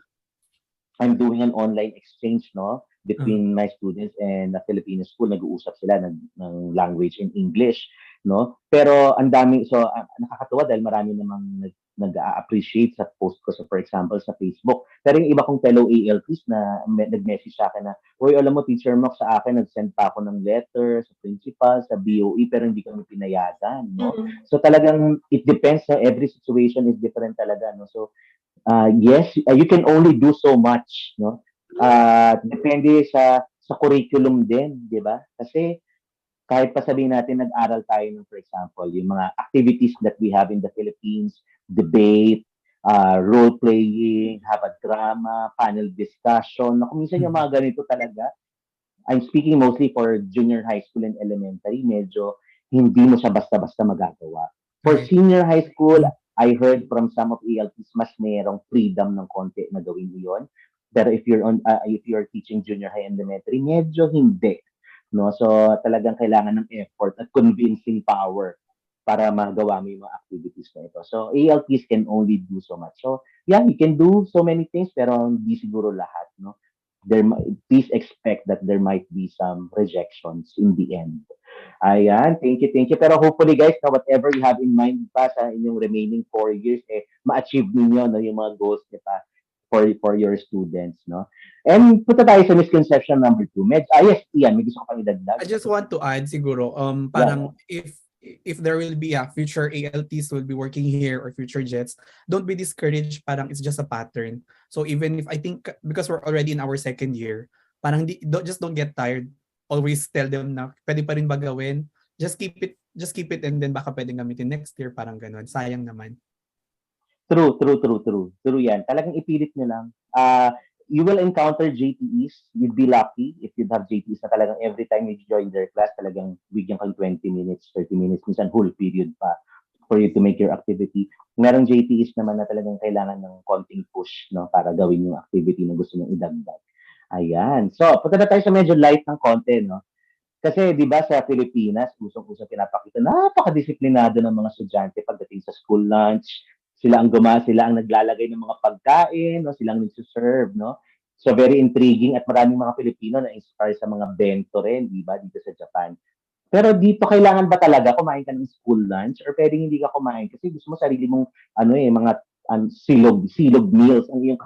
I'm doing an online exchange, no, between my students and the Filipino school. Nag-uusap sila ng language in English, no? Pero ang dami, so nakakatuwa dahil marami namang nag-appreciate sa post ko, sa, for example, sa Facebook. Pero yung iba kong fellow ALPs na nag-message sa akin na, uy, alam mo, Teacher Mock, sa akin, nag-send pa ako ng letter sa principal, sa BOE, pero hindi kami pinayagan, no? So talagang, it depends, no? Every situation is different talaga, no? So, yes, you can only do so much, no? Depende sa curriculum din, 'di ba? Kasi kahit pa sabihin natin nag-aral tayo ng, for example, yung mga activities that we have in the Philippines, debate, role playing, have a drama, panel discussion. Kung minsan yung mga ganito talaga, I'm speaking mostly for junior high school and elementary, medyo hindi mo siya basta-basta magagawa. For Right. senior high school, I heard from some of ELPs, mas merong freedom ng konti na gawin iyon. Pero if you're teaching junior high and elementary, medyo hindi. No? So talagang kailangan ng effort at convincing power para magawa mo yung mga activities na ito. So ELPs can only do so much. So yeah, you can do so many things pero hindi siguro lahat, no? Please expect that there might be some rejections in the end. Ayan, thank you. Pero hopefully guys, na whatever you have in mind pa sa inyong remaining 4 years, ma-achieve ninyo, no, yung mga goals niyo pa for your students, no? And punta tayo sa misconception number 2. Yes, Ian, may gusto ko pang idagdag. I just want to add siguro, parang if there will be future ALTs will be working here or future jets, don't be discouraged. Parang it's just a pattern. So even if I think because we're already in our second year, parang don't get tired. Always tell them na pwede pa rin ba gawin. Just keep it and then baka pwedeng gamitin next year, parang ganun. Sayang naman. True. True yan. Talagang ipilit nyo lang. You will encounter JTEs. You'd be lucky if you'd have JTEs na talagang every time you join their class, talagang bigyan kang 20 minutes, 30 minutes, minsan whole period pa for you to make your activity. Merong JTEs naman na talagang kailangan ng konting push, no, para gawin yung activity na gusto mong idagdag. Ayan. So, punta na tayo sa medyo light ng konti, no? Kasi 'di ba sa Pilipinas, usong-usong pinapakita, napakadisiplinado ng mga estudyante pagdating sa school lunch. Sila ang naglalagay ng mga pagkain, no? Sila ang nagse-serve, no? So very intriguing at maraming mga Pilipino na inspire sa mga bento rin, 'di ba, dito sa Japan. Pero dito kailangan ba talaga kumain ka ng school lunch or pwedeng hindi ka kumain kasi gusto mo sarili mong mga silog meals ang iyong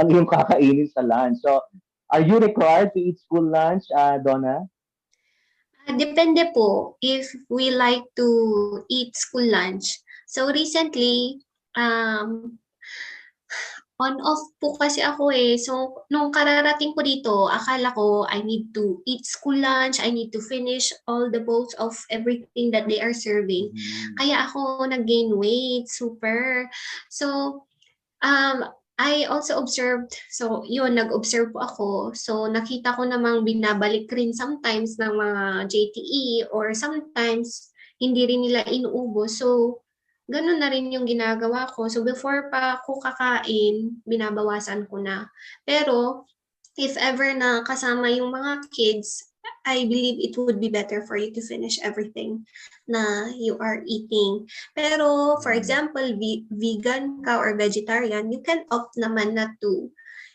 ang iyong kakainin sa lunch. So, are you required to eat school lunch, Donna? Depende po if we like to eat school lunch. So recently, on-off po kasi ako eh. So, nung kararating ko dito, akala ko I need to eat school lunch, I need to finish all the bowls of everything that they are serving. Kaya ako nag-gain weight, super. So, I also observed, so yun, nag-observe po ako. So nakita ko namang binabalik rin sometimes ng mga JTE or sometimes hindi rin nila inuubos. So ganun na rin yung ginagawa ko. So before pa ako kakain, binabawasan ko na. Pero if ever na kasama yung mga kids, I believe it would be better for you to finish everything na you are eating. Pero, for example, vegan ka or vegetarian, you can opt naman not to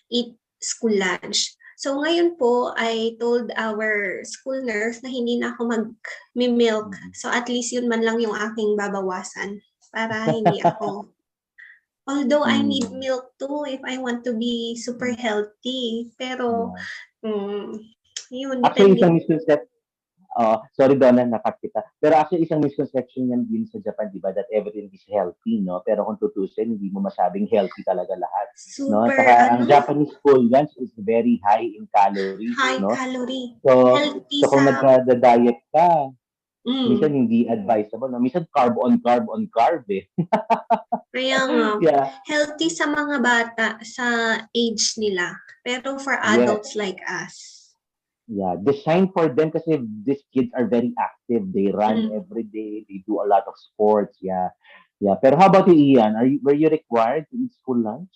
eat school lunch. So ngayon po, I told our school nurse na hindi na ako mag-milk. So at least yun man lang yung aking babawasan para hindi ako. Although I need milk too if I want to be super healthy. Pero, yun, Actually, depende. isang misconception, sorry Donna, nakat kita. Pero actually, isang misconception yan din sa Japan, di ba, that everything is healthy, no? Pero kung tutusin, hindi mo masabing healthy talaga lahat, no? Super, Saka ang Japanese school lunch is very high in calories, high no? calorie. So, Healthy so kung sa, nagka-diet ka, minsan mm, hindi advisable, no? Minsan carb on carb on carb, eh. kaya nga, Yeah, healthy sa mga bata sa age nila. Pero for yes. adults like us, Yeah, designed for them kasi these kids are very active. They run mm, every day. They do a lot of sports. Yeah. Yeah. Pero how about you, Ian? Were you required to eat school lunch?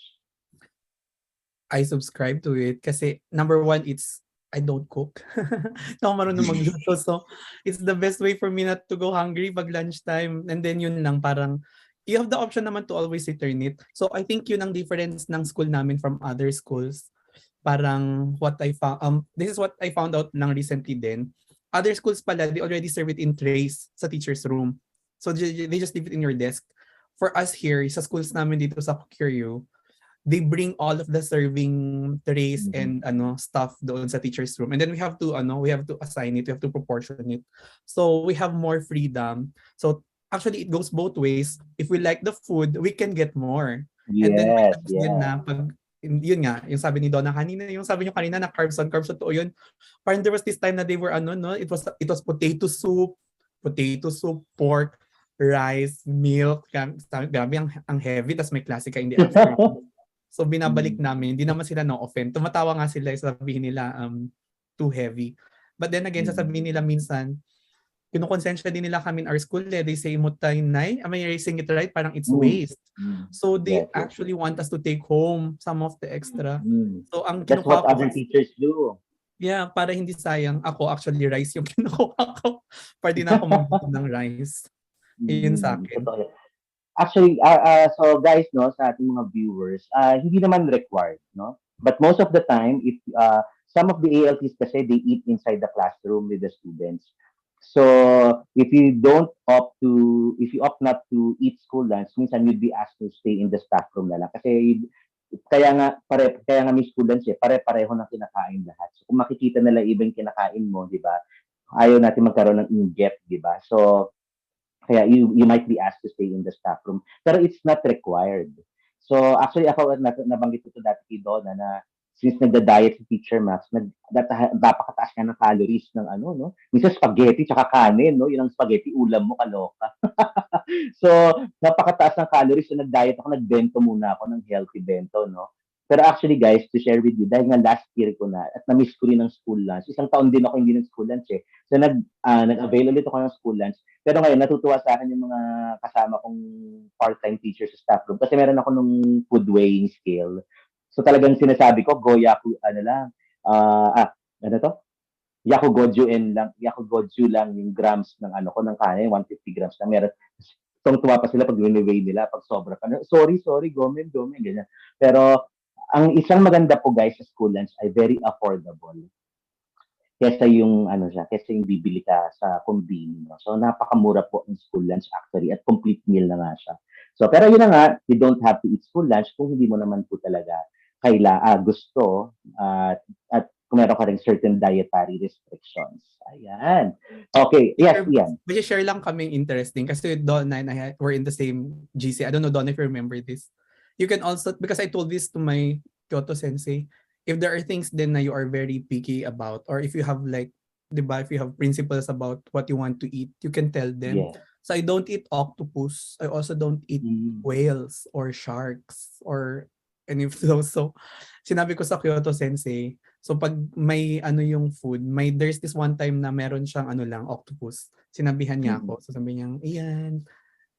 I subscribe to it kasi number one, it's I don't cook. Hindi ako marunong magluto. So, it's the best way for me not to go hungry pag lunchtime. And then yun lang, parang you have the option naman to always return it. So, I think yun ang difference ng school namin from other schools. Parang what I found, this is what I found out lang recently din. Other schools pala, they already serve it in trays sa teacher's room. So, they just leave it in your desk. For us here, sa schools namin dito sa Kyoryu, they bring all of the serving trays Mhm. and stuff doon sa teacher's room, and then we have to assign it, we have to proportion it, so we have more freedom. So actually it goes both ways. If we like the food, we can get more. And then may Yes, times din yeah. na pag yun nga, yung sabi ni Donna kanina, yung sabi niyo kanina na carbs on carbs, totoo yun. Parang there was this time na they were no, it was potato soup, pork, rice, milk. Grabe ang heavy, tas may klase ka in the afternoon. So binabalik namin, hindi naman sila no-offend. Tumatawa nga sila, sabihin nila too heavy. But then again, sasabihin nila minsan, kinukonsensya din nila kami in our school, they say mutay nay, am I raising it right? Parang it's Mm. waste. Mm. So they Yes, yes. actually want us to take home some of the extra. Mm. So ang That's what kinukuha ko other teachers do. yeah, para hindi sayang, ako actually rice yung kinukuha ko. Para di na ako magbuto ng rice. Yun sa akin. Totoo yan. Actually, so guys, no, sa ating mga viewers, hindi naman required, no? But most of the time, if some of the ALTs kasi they eat inside the classroom with the students. So if you opt not to eat school lunch, minsan you'd be asked to stay in the staff room na lang. Kasi kaya nga may school lunch pare-pareho ng kinakain lahat. So kung makikita nila even kinakain mo, di ba? Ayaw natin magkaroon ng in-depth, di ba? So kaya you might be asked to stay in the staff room. Pero it's not required. So actually ako nabanggit ko to dati kay Donna na since nagda-diet si Teacher Max, napakataas nga ng calories ng no? Minsan spaghetti tsaka kanin, no? Yun ang spaghetti, ulam mo, kaloka. So, napakataas ng calories. So, nag-diet ako, nagbento muna ako ng healthy bento, no? Pero actually, guys, to share with you, dahil nga last year ko na, at na-miss ko rin ng school lunch. Isang taon din ako hindi ng school lunch eh. So, nag-avail ulit ako ng school lunch. Pero ngayon, natutuwa sa akin yung mga kasama kong part-time teachers sa staff room. Kasi meron ako nung food weighing scale. So, talagang sinasabi ko, Goyaku, ano lang, ano to? Yaku lang yung grams ng ng kanin, 150 grams lang. Meron, tuwa pa sila pag wini-weigh nila, pag sobra pa. Sorry, gomen, ganyan. Pero, ang isang maganda po guys sa school lunch ay very affordable. Kesa yung bibili ka sa convenience. No? So, napakamura po ang school lunch actually at complete meal na nga siya. So, pero yun na nga, you don't have to eat school lunch kung hindi mo naman po talaga gusto at kung meron ka rin certain dietary restrictions. Ayan. Okay. Yes, Ian. May share lang kaming interesting kasi Donna and I were in the same GC. I don't know, Donna, if you remember this. You can also, because I told this to my Kyoto sensei, if there are things then na you are very picky about, or if you have like, diba, if you have principles about what you want to eat, you can tell them. Yeah. So I don't eat octopus. I also don't eat whales or sharks or any of those. So sinabi ko sa Kyoto sensei, so pag may yung food, there's this one time na meron siyang octopus. Sinabihan niya ako. So sabi niya, iyan,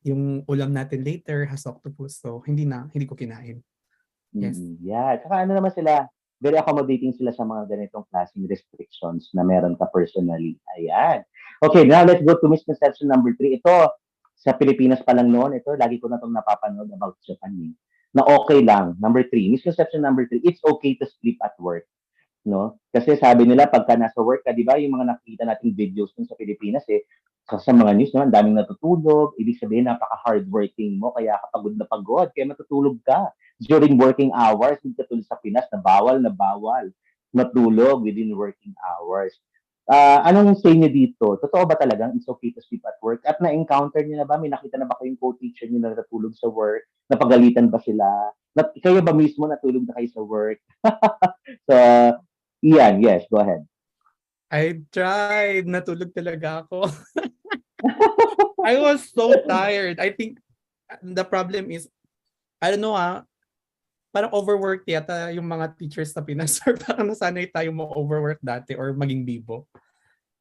yung ulam natin later has octopus. So hindi ko kinain. Yes. Yeah. Saka naman sila, very accommodating sila sa mga ganitong klaseng restrictions na meron ka personally. Ayan. Okay, now let's go to misconception number 3. Ito, sa Pilipinas pa lang noon, ito, lagi ko na itong napapanood about Japan. Na okay lang. Number 3, misconception number 3, it's okay to sleep at work. no? Kasi sabi nila pagka nasa work ka, 'di ba, yung mga nakikita nating videos dun sa Pilipinas sa mga news naman, daming natutulog, ibig sabihin napaka-hardworking mo, kaya ka pagod na pagod, kaya matutulog ka. During working hours, hindi katulad sa Pinas na bawal matulog within working hours. Anong say niyo dito? Totoo ba talagang it's okay to sleep at work? At na-encounter niyo na ba? May nakita na ba kayong co-teacher niyo na natutulog sa work? Napagalitan ba sila? Kayo ba mismo natulog na kayo sa work? So, Ian, yes, go ahead. I tried. Natulog talaga ako. I was so tired. I think the problem is, I don't know parang overwork yata yung mga teachers sa Pinas or parang nasanay tayo ma-overwork dati or maging bibo.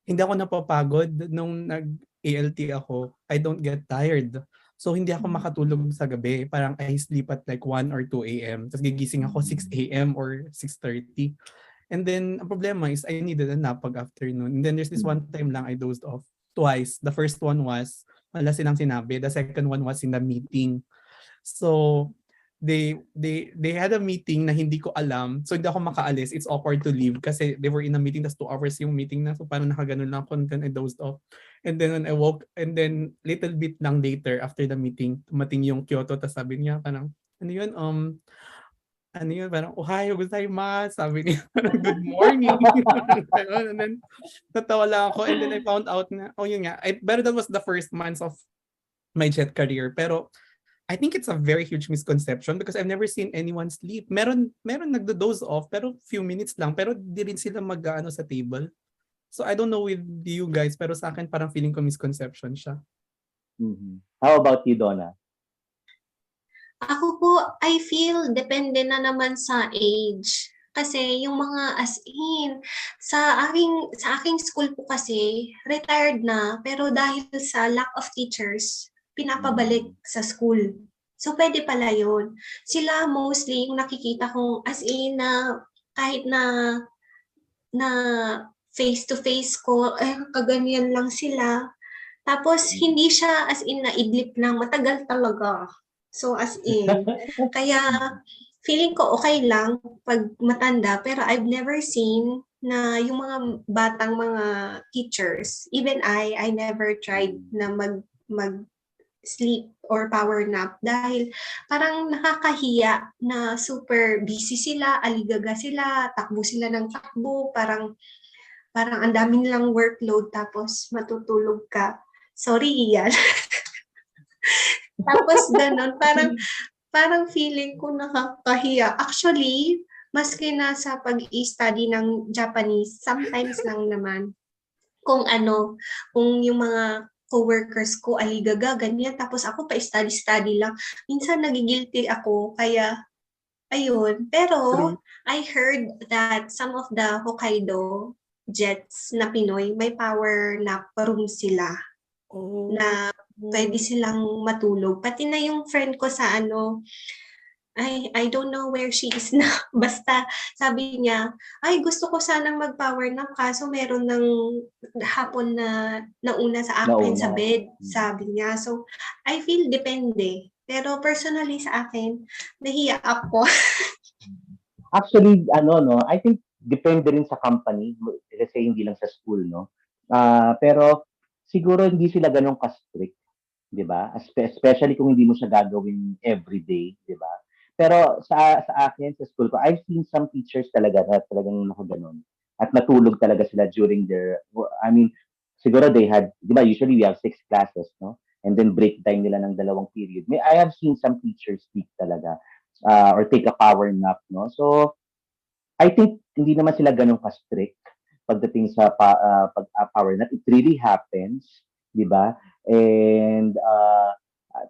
Hindi ako napapagod nung nag-ALT ako. I don't get tired. So hindi ako makatulog sa gabi. Parang I sleep at like 1 or 2 a.m. Tapos gigising ako 6 a.m. or 6:30. And then, ang problema is I needed a nap pag afternoon. And then there's this one time lang I dozed off twice. The first one was, wala silang sinabi. The second one was in the meeting. So, they had a meeting na hindi ko alam. So, hindi ako makaalis. It's awkward to leave kasi they were in a meeting, tas 2 hours yung meeting na. So, parang nakaganon lang ako and then I dozed off. And then when I woke, and then little bit lang later after the meeting, tumating yung Kyoto, tas sabi niya parang, ano yun, parang, ohayo gozaimasu, sabi niya, parang, good morning. And then, natawa lang ako, and then I found out na, yun nga, pero that was the first months of my jet career. Pero, I think it's a very huge misconception because I've never seen anyone sleep. Meron nagdo-doze off, pero few minutes lang, pero di rin sila mag-ano sa table. So, I don't know with you guys, pero sa akin, parang feeling ko misconception siya. Mm-hmm. How about you, Donna? Ako po, I feel depende na naman sa age. Kasi yung mga as in, sa aking school po kasi, retired na, pero dahil sa lack of teachers, pinapabalik sa school. So, pwede pala yun. Sila mostly yung nakikita kong as in na kahit na face-to-face ko, kaganyan lang sila. Tapos, hindi siya as in na idlip lang, matagal talaga. So, as in. Kaya, feeling ko okay lang pag matanda, pero I've never seen na yung mga batang mga teachers, even I never tried na mag sleep or power nap dahil parang nakakahiya na super busy sila, aligaga sila, takbo sila ng takbo, parang ang dami nilang workload tapos matutulog ka. Sorry, Ian. Tapos ganun, parang feeling ko nakakahiya. Actually, maski na sa pag-i-study ng Japanese, sometimes lang naman, kung yung mga coworkers ko, aligaga, ganyan, tapos ako pa-study-study lang. Minsan nagigilty ako, kaya, ayun. Pero, I heard that some of the Hokkaido jets na Pinoy, may power nap room sila. Na pwede silang matulog. Pati na yung friend ko sa I don't know where she is na. Basta sabi niya, ay gusto ko sanang mag-power nap kaso meron ng hapon na nauna sa akin sa bed, sabi niya. So, I feel depende. Pero personally sa akin, nahiya ako. Actually, I think depende rin sa company kasi hindi lang sa school, no? Pero siguro hindi sila ganun ka-strict, 'di ba? Especially kung hindi mo siya gagawin every day, 'di ba? Pero sa akin sa school ko, I've seen some teachers talaga na talagang nakaganon at natulog talaga sila during I mean, siguro they had, 'di ba, usually we have 6 classes, no? And then break time nila ng 2 period. I have seen some teachers sleep talaga or take a power nap, no? So, I think hindi naman sila ganun ka-strict pagdating sa power nap. It really happens, 'di ba? And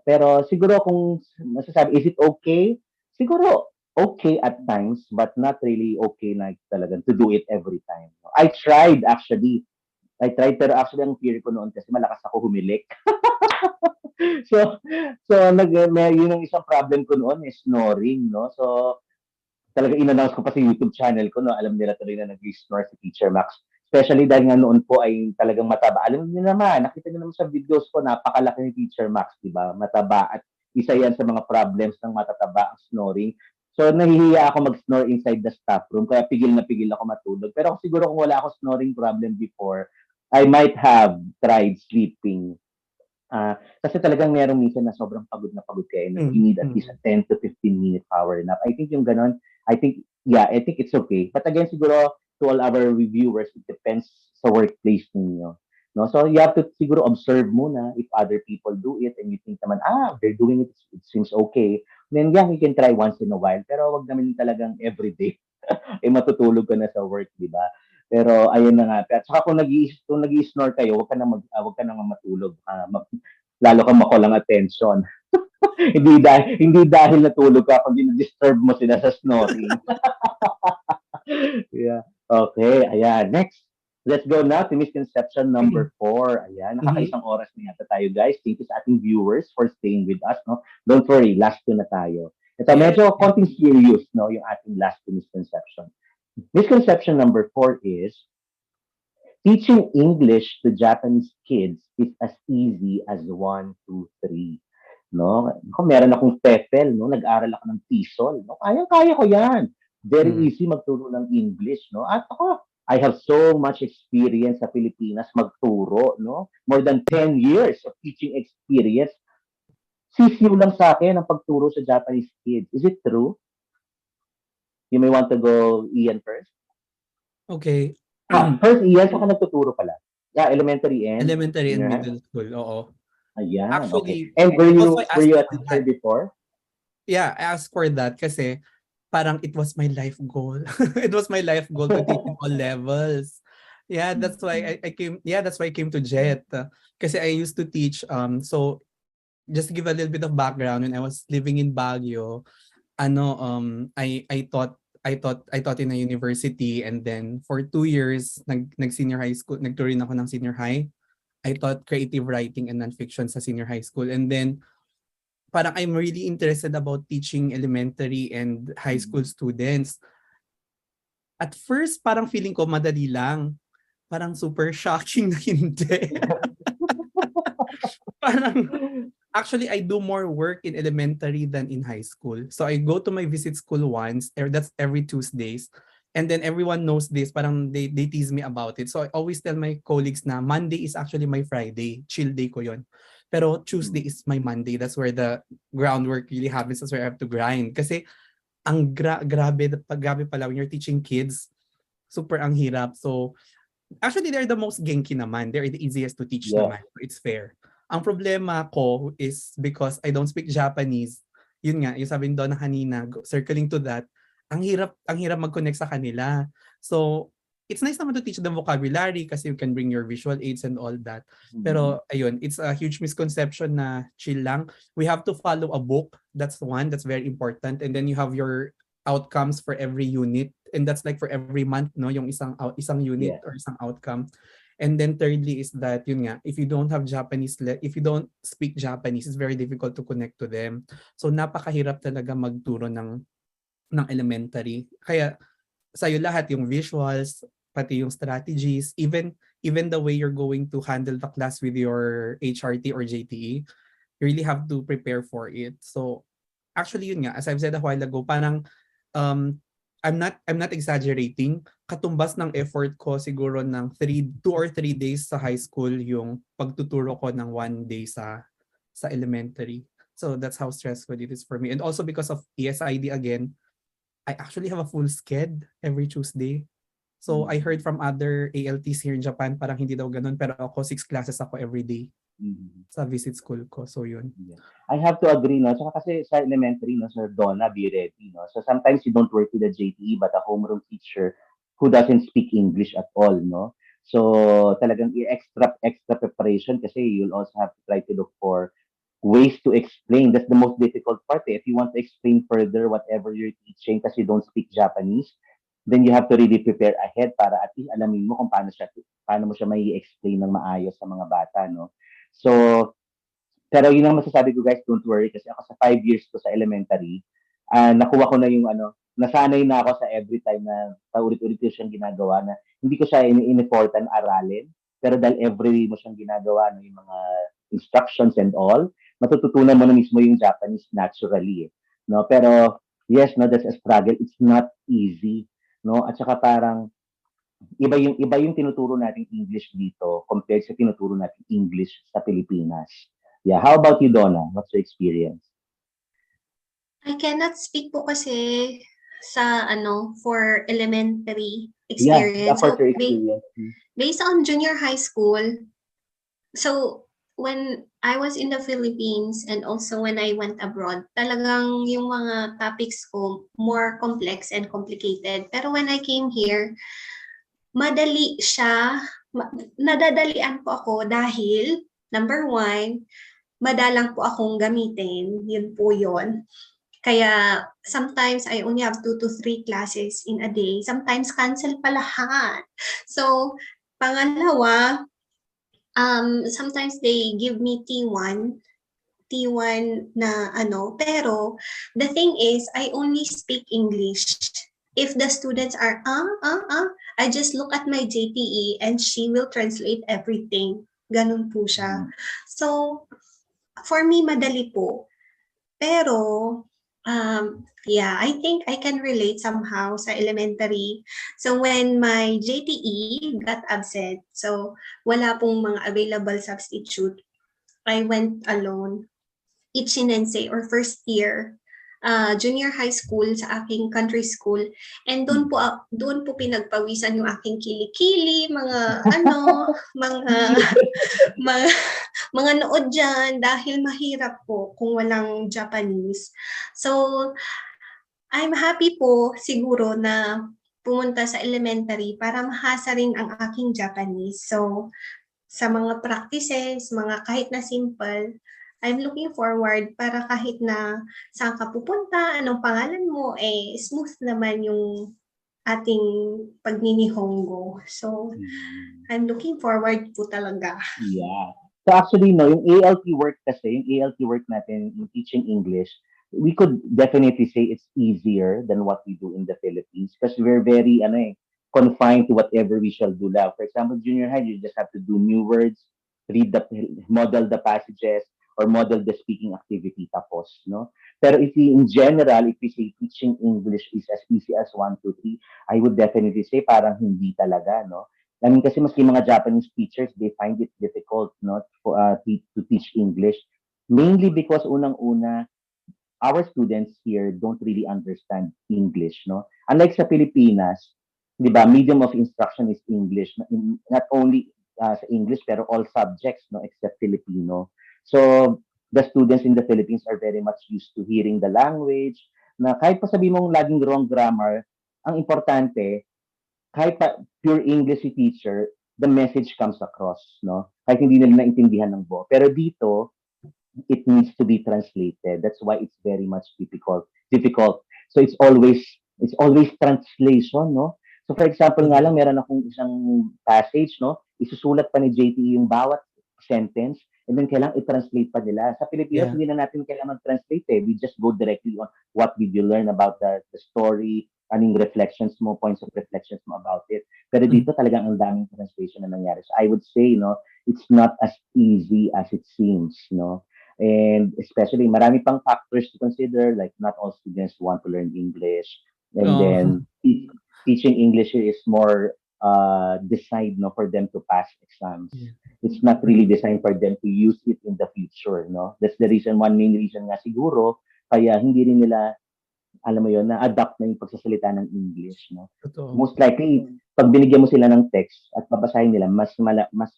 pero siguro kung masasabi, is it okay? Siguro okay at times, but not really okay like talagang to do it every time. I tried actually. Pero actually ang fear ko noon kasi malakas ako humilik. so, yun ang isang problem ko noon is snoring, no? So, talaga in-announce ko pa sa YouTube channel ko, no? Alam nila tuloy na nag-snore si Teacher Max. Especially dahil nga noon po ay talagang mataba. Alam niyo naman, nakita niyo naman sa videos ko, napakalaki ni Teacher Max, di ba? Mataba at isa yan sa mga problems ng matataba ang snoring. So, nahihiya ako mag-snore inside the staff room, kaya pigil na pigil ako matulog. Pero siguro kung wala ako snoring problem before, I might have tried sleeping. Kasi talagang merong minsan na sobrang pagod na pagod kayo na you Mm, need at least a mm. 10 to 15 minute power nap. I think yung ganon, I think it's okay. But again, siguro to all our reviewers, it depends sa workplace ninyo. No? So you have to siguro observe muna if other people do it and you think naman, they're doing it, it seems okay. Then yeah, you can try once in a while. Pero wag naman talagang everyday. Matutulog ka na sa work, di ba? Pero ayun na nga. At saka kung nag-snore kayo, wag ka nang matulog. Lalo kang makulang attention. Hindi dahil natulog ka, kundi na-disturb mo sila sa snoring. Yeah. Okay, ayan. Next, let's go now to misconception number 4. Ayan, Mhm. nakakaisang oras na yata tayo, guys. Thank you sa ating viewers for staying with us, no? Don't worry, last two na tayo. Ito, Yeah. medyo konting serious, no, yung ating last two misconception. Misconception number 4 is, teaching English to Japanese kids is as easy as 1, 2, 3. No? Kung meron akong TEFL, no? Nag-aral ako ng TESOL, no? Kaya ko yan. Very Mm. easy magturo ng English, no? At ako, I have so much experience sa Pilipinas magturo, no? More than 10 years of teaching experience. Sisiw lang sa akin ang pagturo sa Japanese kids. Is it true? You may want to go, Ian, first. Okay. First, Ian, saka nagtuturo pala. Yeah, elementary and Elementary and junior high. middle school, oo. Ayan, okay. Actually, And were also you I were asked you a for teacher that. before? Yeah, I asked for that kasi parang it was my life goal. It was my life goal to teach in all levels. Yeah, that's why I came to JET. Kasi I used to teach so just to give a little bit of background, when I was living in Baguio, I taught in a university, and then for 2 years nag senior high school, nagturo rin ako ng senior high. I taught creative writing and nonfiction sa senior high school, and then parang I'm really interested about teaching elementary and high school students. At first, parang feeling ko madali lang. Parang super shocking na hindi. Parang, actually, I do more work in elementary than in high school. So I go to my visit school once, that's every Tuesdays. And then everyone knows this, parang they tease me about it. So I always tell my colleagues na Monday is actually my Friday. Chill day ko yon. Pero Tuesday is my Monday. That's where the groundwork really happens. That's where I have to grind. Kasi grabe pala when you're teaching kids, super ang hirap. So actually, they're the most genki naman. They're the easiest to teach Yes. naman. So it's fair. Ang problema ko is because I don't speak Japanese. Yun nga, yung sabi doon na kanina, circling to that, ang hirap mag-connect sa kanila. So, it's nice naman to teach them vocabulary kasi you can bring your visual aids and all that. Pero ayun, it's a huge misconception na chill lang. We have to follow a book. That's one. That's very important. And then you have your outcomes for every unit, and that's like for every month, no, yung isang unit Yes. or isang outcome. And then thirdly is that yun nga, if you don't have if you don't speak Japanese, it's very difficult to connect to them. So napakahirap talaga magturo ng elementary. Kaya sa'yo lahat yung visuals, pati yung strategies, even the way you're going to handle the class with your HRT or JTE, you really have to prepare for it. So actually yun nga, as I've said a while ago, parang um I'm not exaggerating. Katumbas ng effort ko siguro ng 2 or 3 days sa high school yung pagtuturo ko ng 1 day sa elementary. So that's how stressful it is for me. And also because of ESID again, I actually have a full sched every Tuesday. So I heard from other ALTs here in Japan, parang hindi daw ganun, pero ako 6 classes ako every day sa visit school ko. So yun. Yeah. I have to agree, no? Saka kasi sa elementary, no, Sir Donna, be ready, no? So sometimes you don't work with a JTE but a homeroom teacher who doesn't speak English at all, no? So talagang extra preparation kasi you'll also have to try to look for ways to explain. That's the most difficult part. If you want to explain further whatever you're teaching kasi you don't speak Japanese, then you have to really prepare ahead para at least alamin mo kung paano mo siya mai explain ng maayos sa mga bata, no? So, pero yun ang masasabi ko, guys, don't worry kasi ako sa 5 years ko sa elementary, nakuha ko na yung nasanay na ako sa every time na paulit-ulit ko siyang ginagawa na hindi ko siya in-important aralin, pero dahil every mo siyang ginagawa, no, yung mga instructions and all, matututunan mo na mismo yung Japanese naturally, eh, no? Pero yes, no, that's a struggle. It's not easy, no? At saka parang iba yung tinuturo nating English dito compared sa tinuturo nating English sa Pilipinas. Yeah, how about you, Donna? What's your experience? I cannot speak po kasi sa for elementary Yeah, experience. about So, your experience. based on junior high school, so when I was in the Philippines and also when I went abroad, talagang yung mga topics ko more complex and complicated. Pero when I came here, madali siya, nadadalian po ako dahil, number one, madalang po akong gamitin, yun po yun. Kaya sometimes I only have 2 to 3 classes in a day. Sometimes cancel pa lahat. So, pangalawa, sometimes they give me T1 na pero the thing is, I only speak English. If the students are, I just look at my JTE and she will translate everything. Ganun po siya. So, for me, madali po. Pero, yeah, I think I can relate somehow sa elementary. So, when my JTE got absent, so wala pong mga available substitute, I went alone. Ichinense or first year, junior high school sa aking country school. And doon po pinagpawisan yung aking kilikili, mga mga mga mga nood diyan dahil mahirap po kung walang Japanese. So, I'm happy po siguro na pumunta sa elementary para mahasa rin ang aking Japanese. So, sa mga practices, mga kahit na simple, I'm looking forward para kahit na saan ka pupunta, anong pangalan mo, smooth naman yung ating pagninihongo. So, I'm looking forward po talaga. Yeah. So actually, no, yung ALT work kasi, yung ALT work natin, yung teaching English, we could definitely say it's easier than what we do in the Philippines because we're very, confined to whatever we shall do now. For example, junior high, you just have to do new words, model the passages, or model the speaking activity tapos, no? Pero in general, if we say teaching English is as easy as 1, 2, 3, I would definitely say parang hindi talaga, no? I mean, kasi maski mga Japanese teachers, they find it difficult, no, to teach English. Mainly because unang-una, our students here don't really understand English, no? Unlike sa Pilipinas, di ba, medium of instruction is English, not only sa English, pero all subjects, no, except Filipino. So, the students in the Philippines are very much used to hearing the language, na kahit pa sabi mong laging wrong grammar, ang importante, kahit pa pure English si teacher, the message comes across, no? Kahit hindi nila naintindihan ng buo. Pero dito, it needs to be translated. That's why it's very much difficult. So it's always translation, no? So for example nga lang, meron akong isang passage, no? Isusulat pa ni JT yung bawat sentence and then kailangan i-translate pa nila. Sa Pilipinas, hindi na natin kailangan mag-translate eh. We just go directly on what did you learn about the story, anong reflections mo, points of reflections mo about it. Pero dito talagang ang daming translation na nangyari. So I would say, no, it's not as easy as it seems, no? And especially, marami pang factors to consider, like not all students want to learn English. And then teaching English is more designed, no, for them to pass exams. It's not really designed for them to use it in the future, no? That's the reason, one main reason nga siguro, kaya hindi rin nila, alam mo yon, na-adapt na yung pagsasalita ng English, no? Most likely, pag binigyan mo sila ng text at babasahin nila, mas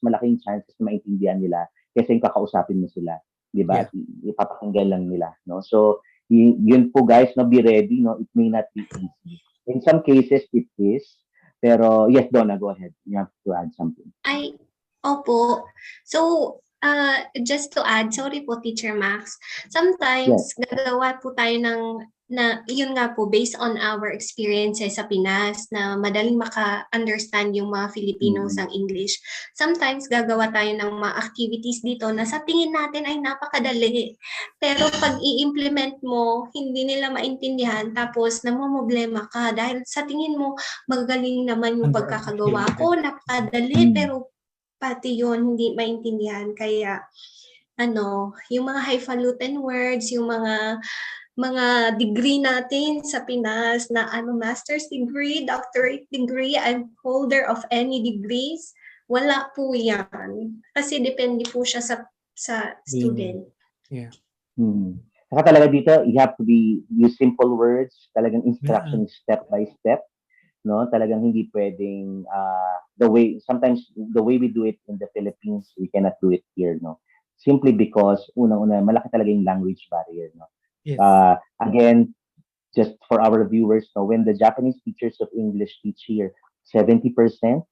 malaking chances na maintindihan nila kasi yung kakausapin mo sila, di ba? Yeah. Ipapakinggan lang nila, no? So, yun po guys, no, be ready, no? It may not be easy. In some cases, it is. Pero, yes, Donna, go ahead. You have to add something. Opo. So, just to add, sorry po, Teacher Max. Sometimes, gagawa po tayo yun nga po, based on our experiences sa Pinas, na madaling maka-understand yung mga Filipinos ang English. Sometimes, gagawa tayo ng mga activities dito na sa tingin natin ay napakadali. Pero pag i-implement mo, hindi nila maintindihan, tapos namumblema ka dahil sa tingin mo, magaling naman yung pagkakagawa ko, napakadali, pero pati yun, hindi maintindihan. Kaya, yung mga highfalutin words, yung mga mga degree natin sa Pinas na master's degree, doctorate degree, I'm holder of any degrees. Wala po yan. Kasi depende po siya sa Training. student. Yeah. Saka talaga dito, you have to use simple words, talagang instruction step by step, no? Talagang hindi pwedeng sometimes the way we do it in the Philippines, we cannot do it here, no? Simply because unang-una malaki talaga yung language barrier, no? Yes. Again, just for our viewers, no, when the Japanese teachers of English teach here, 70%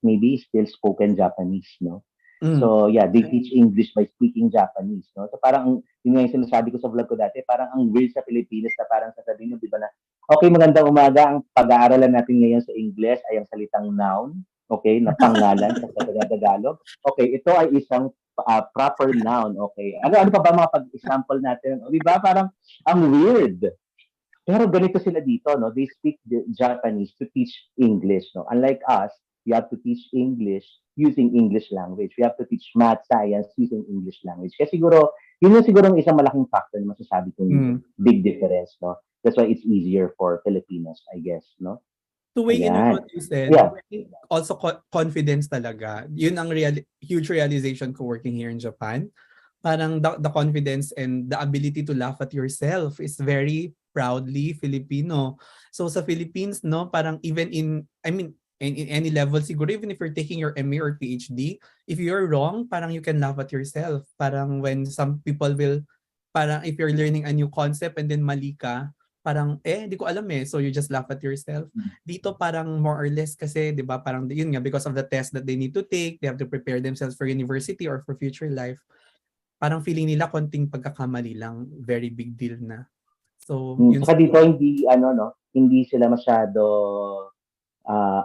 maybe still spoken Japanese, no? So, yeah, they teach English by speaking Japanese, no? So, parang, yun nga yung sinasabi ko sa vlog ko dati, parang ang weird sa Pilipinas na parang sasabihin mo, di ba na, okay, magandang umaga, ang pag-aaralan natin ngayon sa English ay ang salitang noun, okay, na pangalan sa Tagalog. Okay, ito ay isang proper noun, okay. Ano pa ba mga pag-example natin? Di ba? Parang, ang weird. Pero ganito sila dito, no? They speak the Japanese to teach English, no? Unlike us, we have to teach English using English language. We have to teach math, science using English language. Kasi siguro, yun yung siguro isang malaking factor na masasabi kong big difference, no? That's why it's easier for Filipinos, I guess, no? To weigh in on Ayan. what you said, Yeah. I think also confidence talaga. Yun ang huge realization ko working here in Japan. Parang the confidence and the ability to laugh at yourself is very proudly Filipino. So sa Philippines, no, parang even in any level siguro, even if you're taking your MA or PhD, if you're wrong, parang you can laugh at yourself. Parang when some people will, parang if you're learning a new concept and then mali ka, parang hindi ko alam so you just laugh at yourself. Dito parang more or less kasi 'di ba, parang yun nga, because of the test that they need to take, they have to prepare themselves for university or for future life. Parang feeling nila konting pagkakamali lang, very big deal na. So, yun Saka dito hindi sila masyado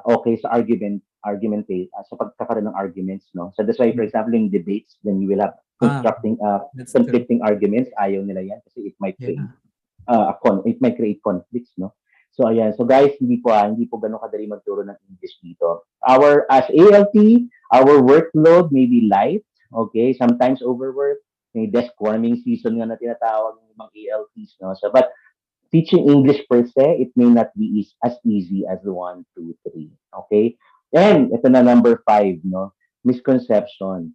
okay sa sa pagkakaroon ng arguments, no? So that's why, for example, in debates, then you will have conflicting arguments. Ayaw nila yan kasi it might create conflicts, no? So ayan, so guys, hindi po ganoon kadali magturo ng English dito. As ALT, our workload may be light, okay? Sometimes overwork, may desk warming season nga na tinatawag ng mga ALTs, no? So but teaching English per se, it may not be as easy as the 1, 2, 3. Okay? And ito na number 5, no? Misconception.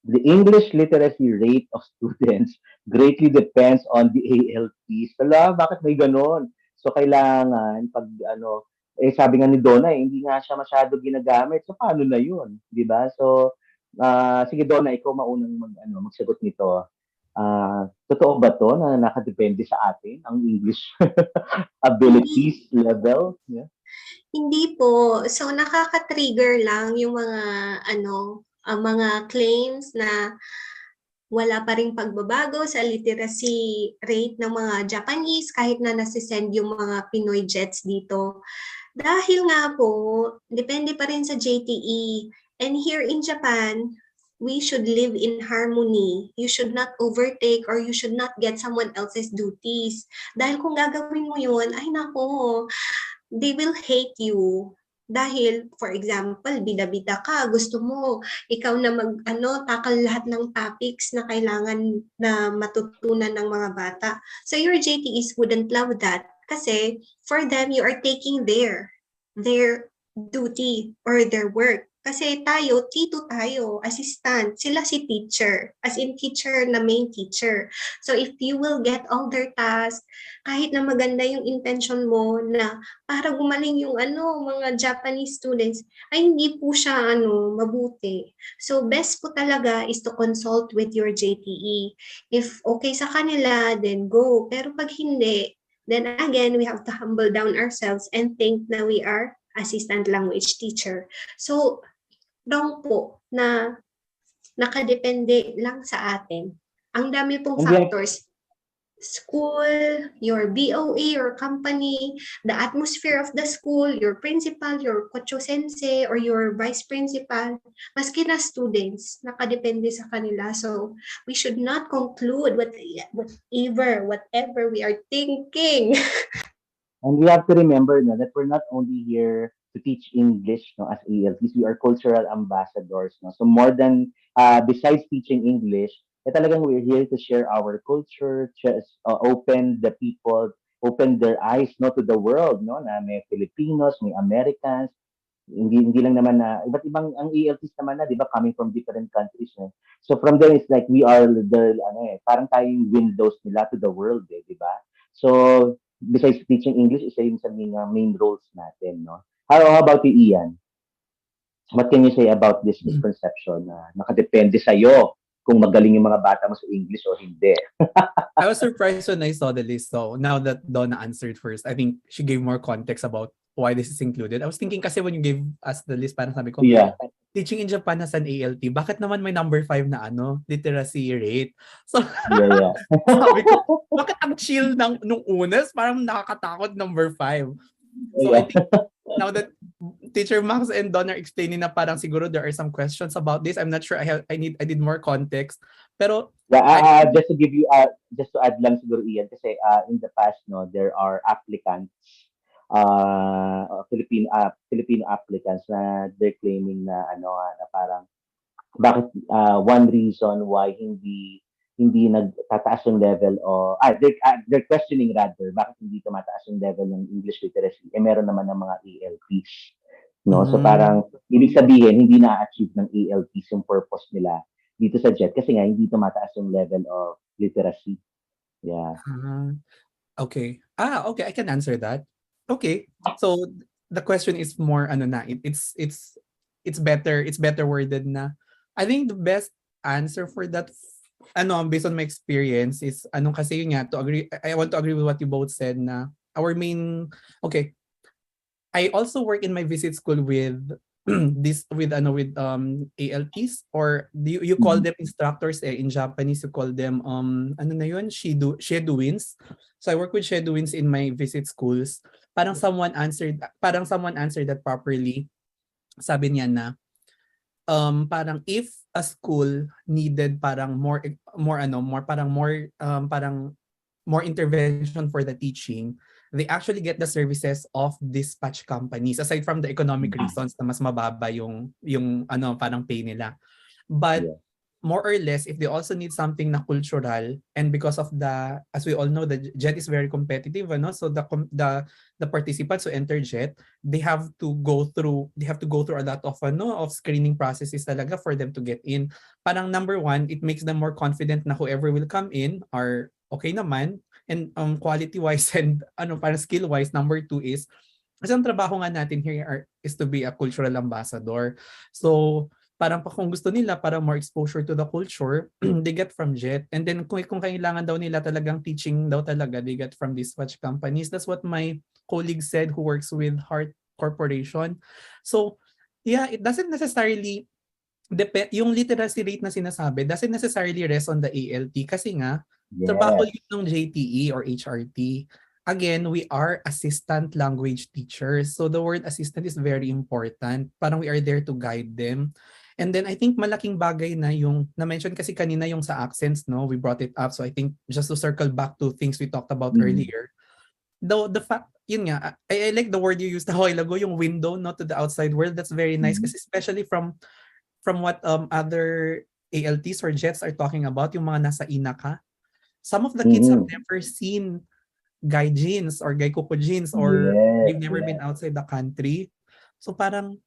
The English literacy rate of students greatly depends on the ALTs. Bakit may ganon? So, kailangan, sabi nga ni Donna, hindi nga siya masyado ginagamit. So, paano na yun? Di ba? So, sige Donna, ikaw maunang magsagot nito. Totoo ba to na nakadepende sa atin ang English abilities level? Yeah. Hindi po. So, nakaka-trigger lang yung mga claims na wala pa ring pagbabago sa literacy rate ng mga Japanese kahit na nasisend yung mga Pinoy jets dito. Dahil nga po, depende pa rin sa JTE. And here in Japan, we should live in harmony. You should not overtake or you should not get someone else's duties. Dahil kung gagawin mo yun, ay nako, they will hate you. Dahil, for example, bida-bida ka, gusto mo, ikaw na takal lahat ng topics na kailangan na matutunan ng mga bata. So your JTEs wouldn't love that kasi for them, you are taking their duty or their work. Kasi tayo, tito tayo, assistant, sila si teacher, as in teacher na main teacher. So if you will get all their tasks, kahit na maganda yung intention mo na para gumaling yung mga Japanese students, ay hindi po siya mabuti. So best po talaga is to consult with your JTE. If okay sa kanila, then go. Pero pag hindi, then again, we have to humble down ourselves and think na we are assistant language teacher. So, wrong po na nakadepende lang sa atin. Ang dami pong factors. School, your BOE, your company, the atmosphere of the school, your principal, your kocho sensei, or your vice principal, maski na students, nakadepende sa kanila. So, we should not conclude whatever we are thinking. And we have to remember that we're not only here to teach English as ALTs, we are cultural ambassadors. So more than, besides teaching English, talagang we're here to share our culture, just open their eyes, no, to the world, no, na may Filipinos, may Americans, hindi lang naman na iba't ibang ang ELTs naman na 'di ba coming from different countries, no? So from there it's like we are the ano parang tayong windows nila to the world, 'di ba? So besides teaching English, isa yun sa mga main roles natin, no? How about you, Ian? What can you say about this misconception na nakadepende sa'yo kung magaling yung mga bata mo sa English o hindi? I was surprised when I saw the list. So now that Donna answered first, I think she gave more context about why this is included. I was thinking kasi when you gave us the list, parang sabi ko, Yeah. teaching in Japan as an ALT, bakit naman may number 5 na literacy rate? So Yeah. sabi ko, bakit ang chill nung unas? Parang nakakatakot number 5. So I Yeah. think now that Teacher Max and Don are explaining na parang siguro there are some questions about this. I'm not sure. I did more context. Pero Yeah, I just to give you just to add lang siguro Ian kasi in the past no there are applicants Filipino applicants na they're claiming na na parang bakit one reason why hindi nagtataas yung level o they're questioning rather bakit hindi tumataas yung level ng English literacy meron naman ng mga ELPs, no, so parang ibig sabihin hindi na-achieve ng ELPs yung purpose nila dito sa JET kasi nga hindi tumataas yung level of literacy. Yeah. Okay. Okay, I can answer that. Okay. So the question is more na it's better worded na. I think the best answer for that based on my experience is kasi yun nga to agree I want to agree with what you both said na our main okay. I also work in my visit school with this with ALTs or you call them instructors in Japanese you call them ano na yun Sheduins. So I work with Sheduins in my visit schools. Someone answered that properly. Sabi niya na parang if a school needed parang more intervention for the teaching, they actually get the services of dispatch companies aside from the economic reasons na mas mababa yung parang pay nila. But more or less, if they also need something na cultural and because of as we all know, the JET is very competitive, so the participants who enter JET, they have to go through a lot of of screening processes talaga for them to get in. Parang number one, it makes them more confident na whoever will come in are okay naman and quality wise and parang skill wise. Number two is kasi ang trabaho nga natin here is to be a cultural ambassador. So parang kung gusto nila para more exposure to the culture, they get from JET. And then kung kailangan daw nila talagang teaching daw talaga, they get from dispatch companies. That's what my colleague said who works with Heart Corporation. So yeah, it doesn't necessarily yung literacy rate na sinasabi doesn't necessarily rest on the ALT kasi nga trabaho yun ng JTE or HRT. Again, we are assistant language teachers. So the word assistant is very important. Parang we are there to guide them. And then I think malaking bagay na yung na-mention kasi kanina yung sa accents, no? We brought it up. So I think just to circle back to things we talked about earlier. The fact, yun nga, I like the word you used a while ago, yung window, no, to the outside world. That's very nice kasi especially from what other ALTs or JETs are talking about, yung mga nasa Inaka. Some of the kids have never seen gaijins or gaikokojins or they've never been outside the country. So parang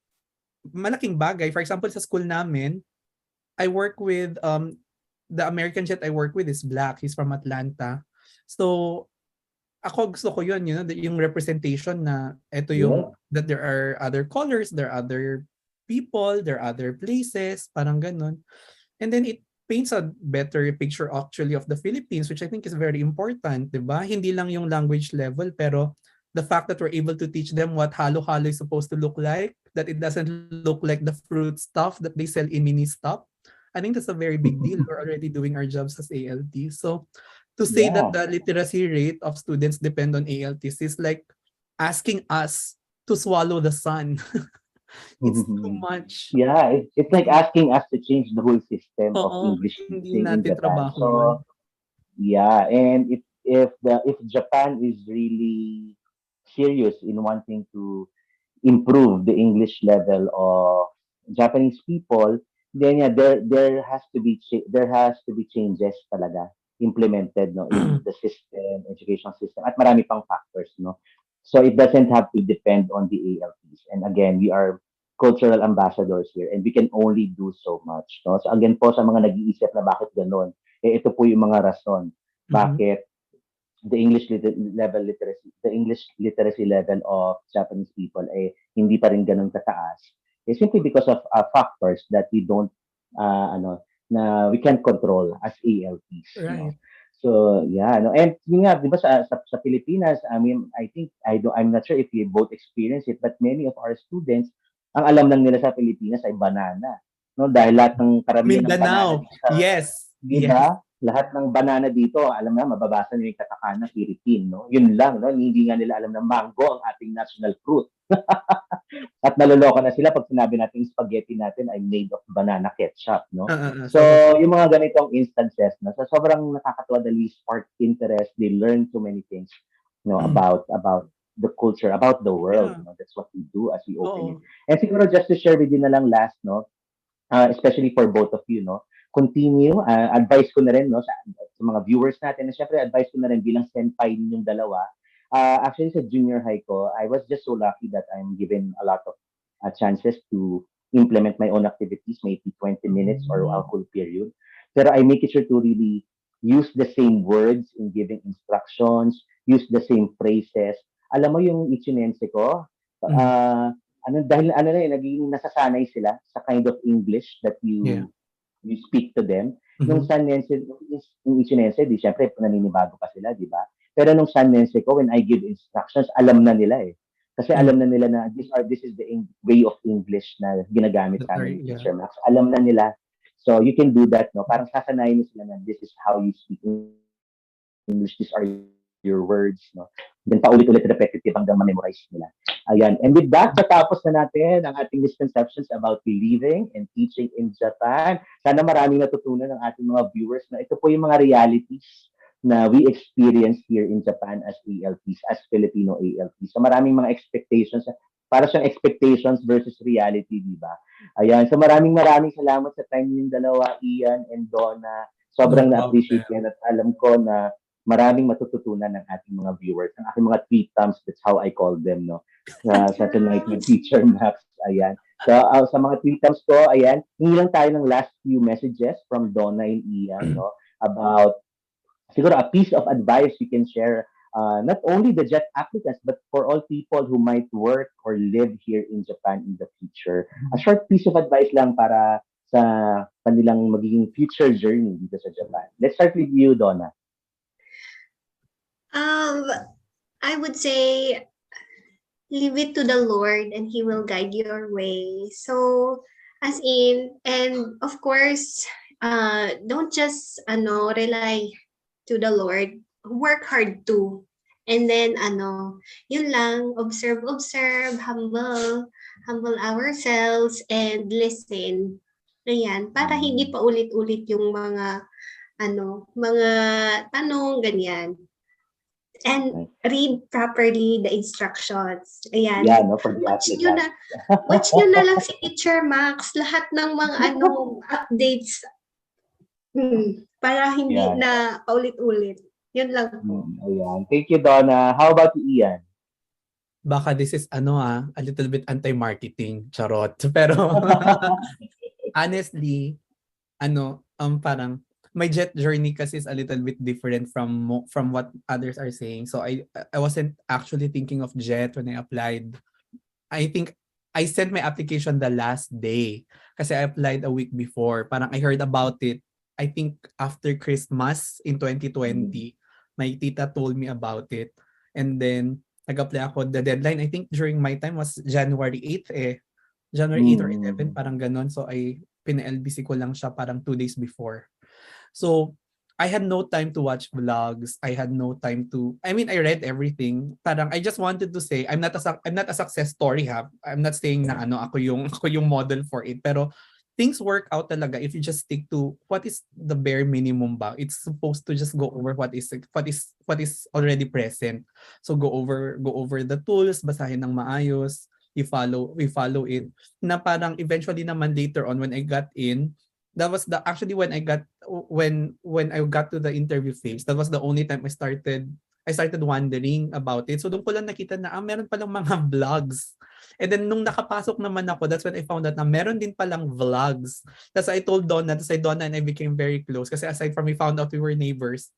malaking bagay. For example, sa school namin, I work with the American jet I work with is black. He's from Atlanta. So ako gusto ko yun, yung representation na ito yung that there are other colors, there are other people, there are other places, parang ganun. And then it paints a better picture actually of the Philippines, which I think is very important, di ba? Hindi lang yung language level, pero the fact that we're able to teach them what halo-halo is supposed to look like, that it doesn't look like the fruit stuff that they sell in mini stop. I think that's a very big deal. We're already doing our jobs as ALT. So to say that the literacy rate of students depend on ALTs is like asking us to swallow the sun. It's too much. Yeah, it's like asking us to change the whole system of Oo, English hindi teaching in natin Japan. trabaho yun. So yeah, and if Japan is really serious in wanting to improve the English level of Japanese people, then yeah, there has to be changes talaga implemented no in the system, education system, at marami pang factors no. So it doesn't have to depend on the ALPs. And again, we are cultural ambassadors here and we can only do so much. No? So again po sa mga nag-iisip na bakit ganun, ito po yung mga rason Mhm. bakit the English literacy level of Japanese people hindi pa rin ganun kataas. Simply because of factors that we don't na we can't control as ALPs, no. Right. So yeah, no, and yun nga, di ba sa Pilipinas, I mean, I'm not sure if you both experience it, but many of our students, ang alam lang nila sa Pilipinas ay banana, no, dahil lahat ng karamihan ng banana Mindanao. dito sa, Yes. di Yes. ba? Lahat ng banana dito, alam na, mababasa nila yung katakana Philippine, no? Yun lang, no? Hindi nga nila alam na mango ang ating national fruit. At naloloko na sila pag sinabi natin spaghetti natin ay made of banana ketchup, no? So, So, yung mga ganitong instances, no? So, sobrang nakakatuwa, dahil spark interest, they learn so many things, about the culture, about the world, yeah. That's what we do as we open it. Oo. And siguro just to share with you na lang last, no? Especially for both of you, no? Continue, advice ko na rin, no, sa mga viewers natin, na syempre advice ko na rin bilang senpai ninyong dalawa. Actually, sa junior high ko, I was just so lucky that I'm given a lot of chances to implement my own activities, maybe 20 minutes or a full period. Pero I make it sure to really use the same words in giving instructions, use the same phrases. Alam mo yung ichinense ko, Mhm. dahil naging nasasanay sila sa kind of English that Yeah. you speak to them. Nung Mhm. Sanense, yung Ichinense, di syempre naninibago pa sila, di ba? Pero nung Sanense ko, when I give instructions, alam na nila eh. Kasi Mm. alam na nila na this is the way of English na ginagamit sa amin, Yeah. Teacher Max. Alam na nila. So you can do that, no? Parang sasanayin mo sila na this is how you speak English, these are your words, no? Then paulit-ulit repetitive hanggang ma-memorize nila. Ayan. And with that, tatapos na natin ang ating misconceptions about living and teaching in Japan. Sana maraming natutunan ng ating mga viewers na ito po yung mga realities na we experience here in Japan as ALPs, as Filipino ALPs. So maraming mga expectations, para siyang expectations versus reality, di ba? Ayan. So maraming salamat sa time yung dalawa, Ian and Donna. No Sobrang na-appreciate problem. yan at alam ko na maraming matututunan ng ating mga viewers, ng ating mga tweetums, that's how I call them, no? Sa Tonight with Teacher Max, ayan. So, sa mga tweetums ko, ayan, hingi lang tayo ng last few messages from Donna and Ian, no? About, siguro, a piece of advice you can share, not only the JET applicants, but for all people who might work or live here in Japan in the future. A short piece of advice lang para sa kanilang magiging future journey dito sa Japan. Let's start with you, Donna. I would say leave it to the Lord and He will guide your way. So, as in, and of course, don't just rely to the Lord. Work hard too. And then yun lang, observe, humble ourselves and listen. Ayan, para hindi pa ulit-ulit yung mga tanong ganyan. And read properly the instructions. Ayan. Yeah, no, for the applicants. Watch nyo na lang si Teacher Max, lahat ng mga updates para hindi na paulit-ulit. Yun lang po. Ayan. Thank you, Donna. How about you, Ian? Baka this is a little bit anti-marketing, charot. Pero honestly, parang my jet journey kasi is a little bit different from what others are saying. So I wasn't actually thinking of jet when I applied. I think I sent my application the last day kasi I applied a week before. Parang I heard about it, I think after Christmas in 2020. My tita told me about it. And then nag-apply ako. The deadline, I think during my time was January 8th eh. January 8 or 11, parang ganun. So pina-LBC ko lang siya parang 2 days before. So, I had no time to watch vlogs. I had no time to, I mean, I read everything. Parang I just wanted to say, I'm not a success story ha. I'm not saying na ako yung model for it. Pero things work out talaga if you just stick to what is the bare minimum ba. It's supposed to just go over what is already present. So go over the tools, basahin ng maayos. we follow it. Na parang eventually naman later on when I got in, that was the actually when I got to the interview phase, that was the only time I started wondering about it. So doon ko lang nakita na meron palang mga vlogs. And then nung nakapasok naman ako, that's when I found out na meron din palang vlogs. That's I told Donna, that's why Donna and I became very close. Kasi aside from we found out we were neighbors,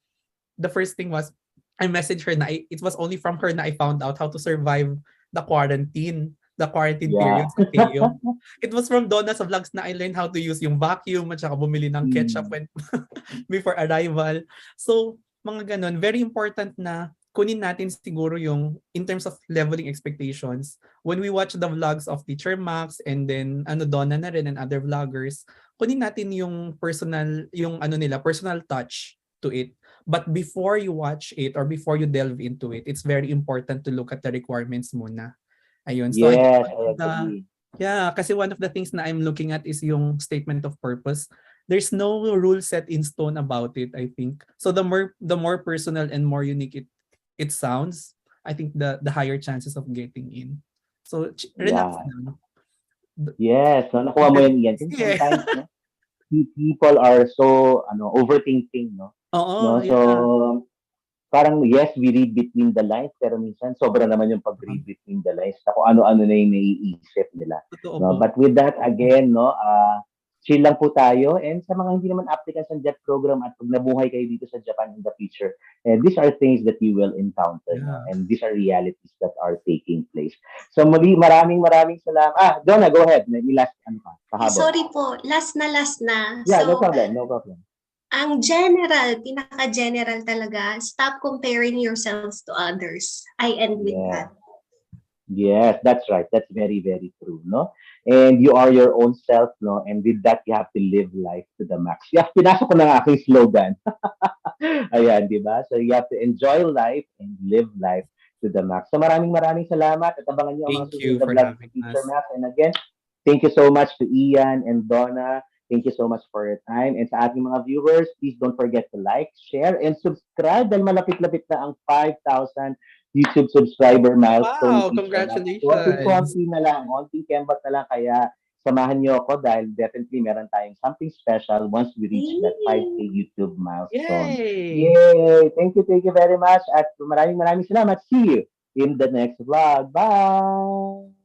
the first thing was I messaged her na it was only from her na I found out how to survive the quarantine Yeah. period sa Teo. It was from Donna sa vlogs na I learned how to use yung vacuum at saka bumili ng ketchup when before arrival. So, mga ganun, very important na kunin natin siguro yung in terms of leveling expectations. When we watch the vlogs of Teacher Max and then Donna na rin and other vloggers, kunin natin yung personal touch to it. But before you watch it or before you delve into it, it's very important to look at the requirements muna. Ayun. So I think Yes, I agree. kasi one of the things na I'm looking at is yung statement of purpose. There's no rule set in stone about it, I think. So the more personal and more unique it sounds, I think the higher chances of getting in. So relax Yeah. lang. Yes, no, nakuha mo yan, Ian. Kasi Yeah. sometimes, no, people are so, overthinking, no? Oo, No, so, yeah. parang yes, we read between the lines, pero minsan sobra naman yung pag-read between the lines na kung ano-ano na yung naiisip nila. Totoo No? po. But with that, again, no, chill lang po tayo. And sa mga hindi naman applicants ng JET program at pag nabuhay kayo dito sa Japan in the future, these are things that you will encounter. No? Yeah. And these are realities that are taking place. So muli, maraming salamat. Donna, go ahead. May last, pahabol. Sorry po, last na. Yeah, no So, problem, no problem. ang pinaka-general talaga, stop comparing yourselves to others. I end with Yeah. that. Yes, that's right. That's very, very true, no? And you are your own self, no? And with that, you have to live life to the max. Yeah, pinasok ko na ang aking slogan. Ayan, di ba? So you have to enjoy life and live life to the max. So maraming salamat at abangan niyo ang mga Thank susunod you na for vlog having ni Teacher us. Max. And again, thank you so much to Ian and Donna. Thank you so much for your time. And sa ating mga viewers, please don't forget to like, share, and subscribe dahil malapit-lapit na ang 5,000 YouTube subscriber milestone Wow, ni Teacher Max. congratulations. Konting kembat na lang. Kaya samahan niyo ako dahil definitely meron tayong something special once we reach that 5K YouTube milestone. Yay! Yay! Thank you very much. At maraming salamat. See you in the next vlog. Bye!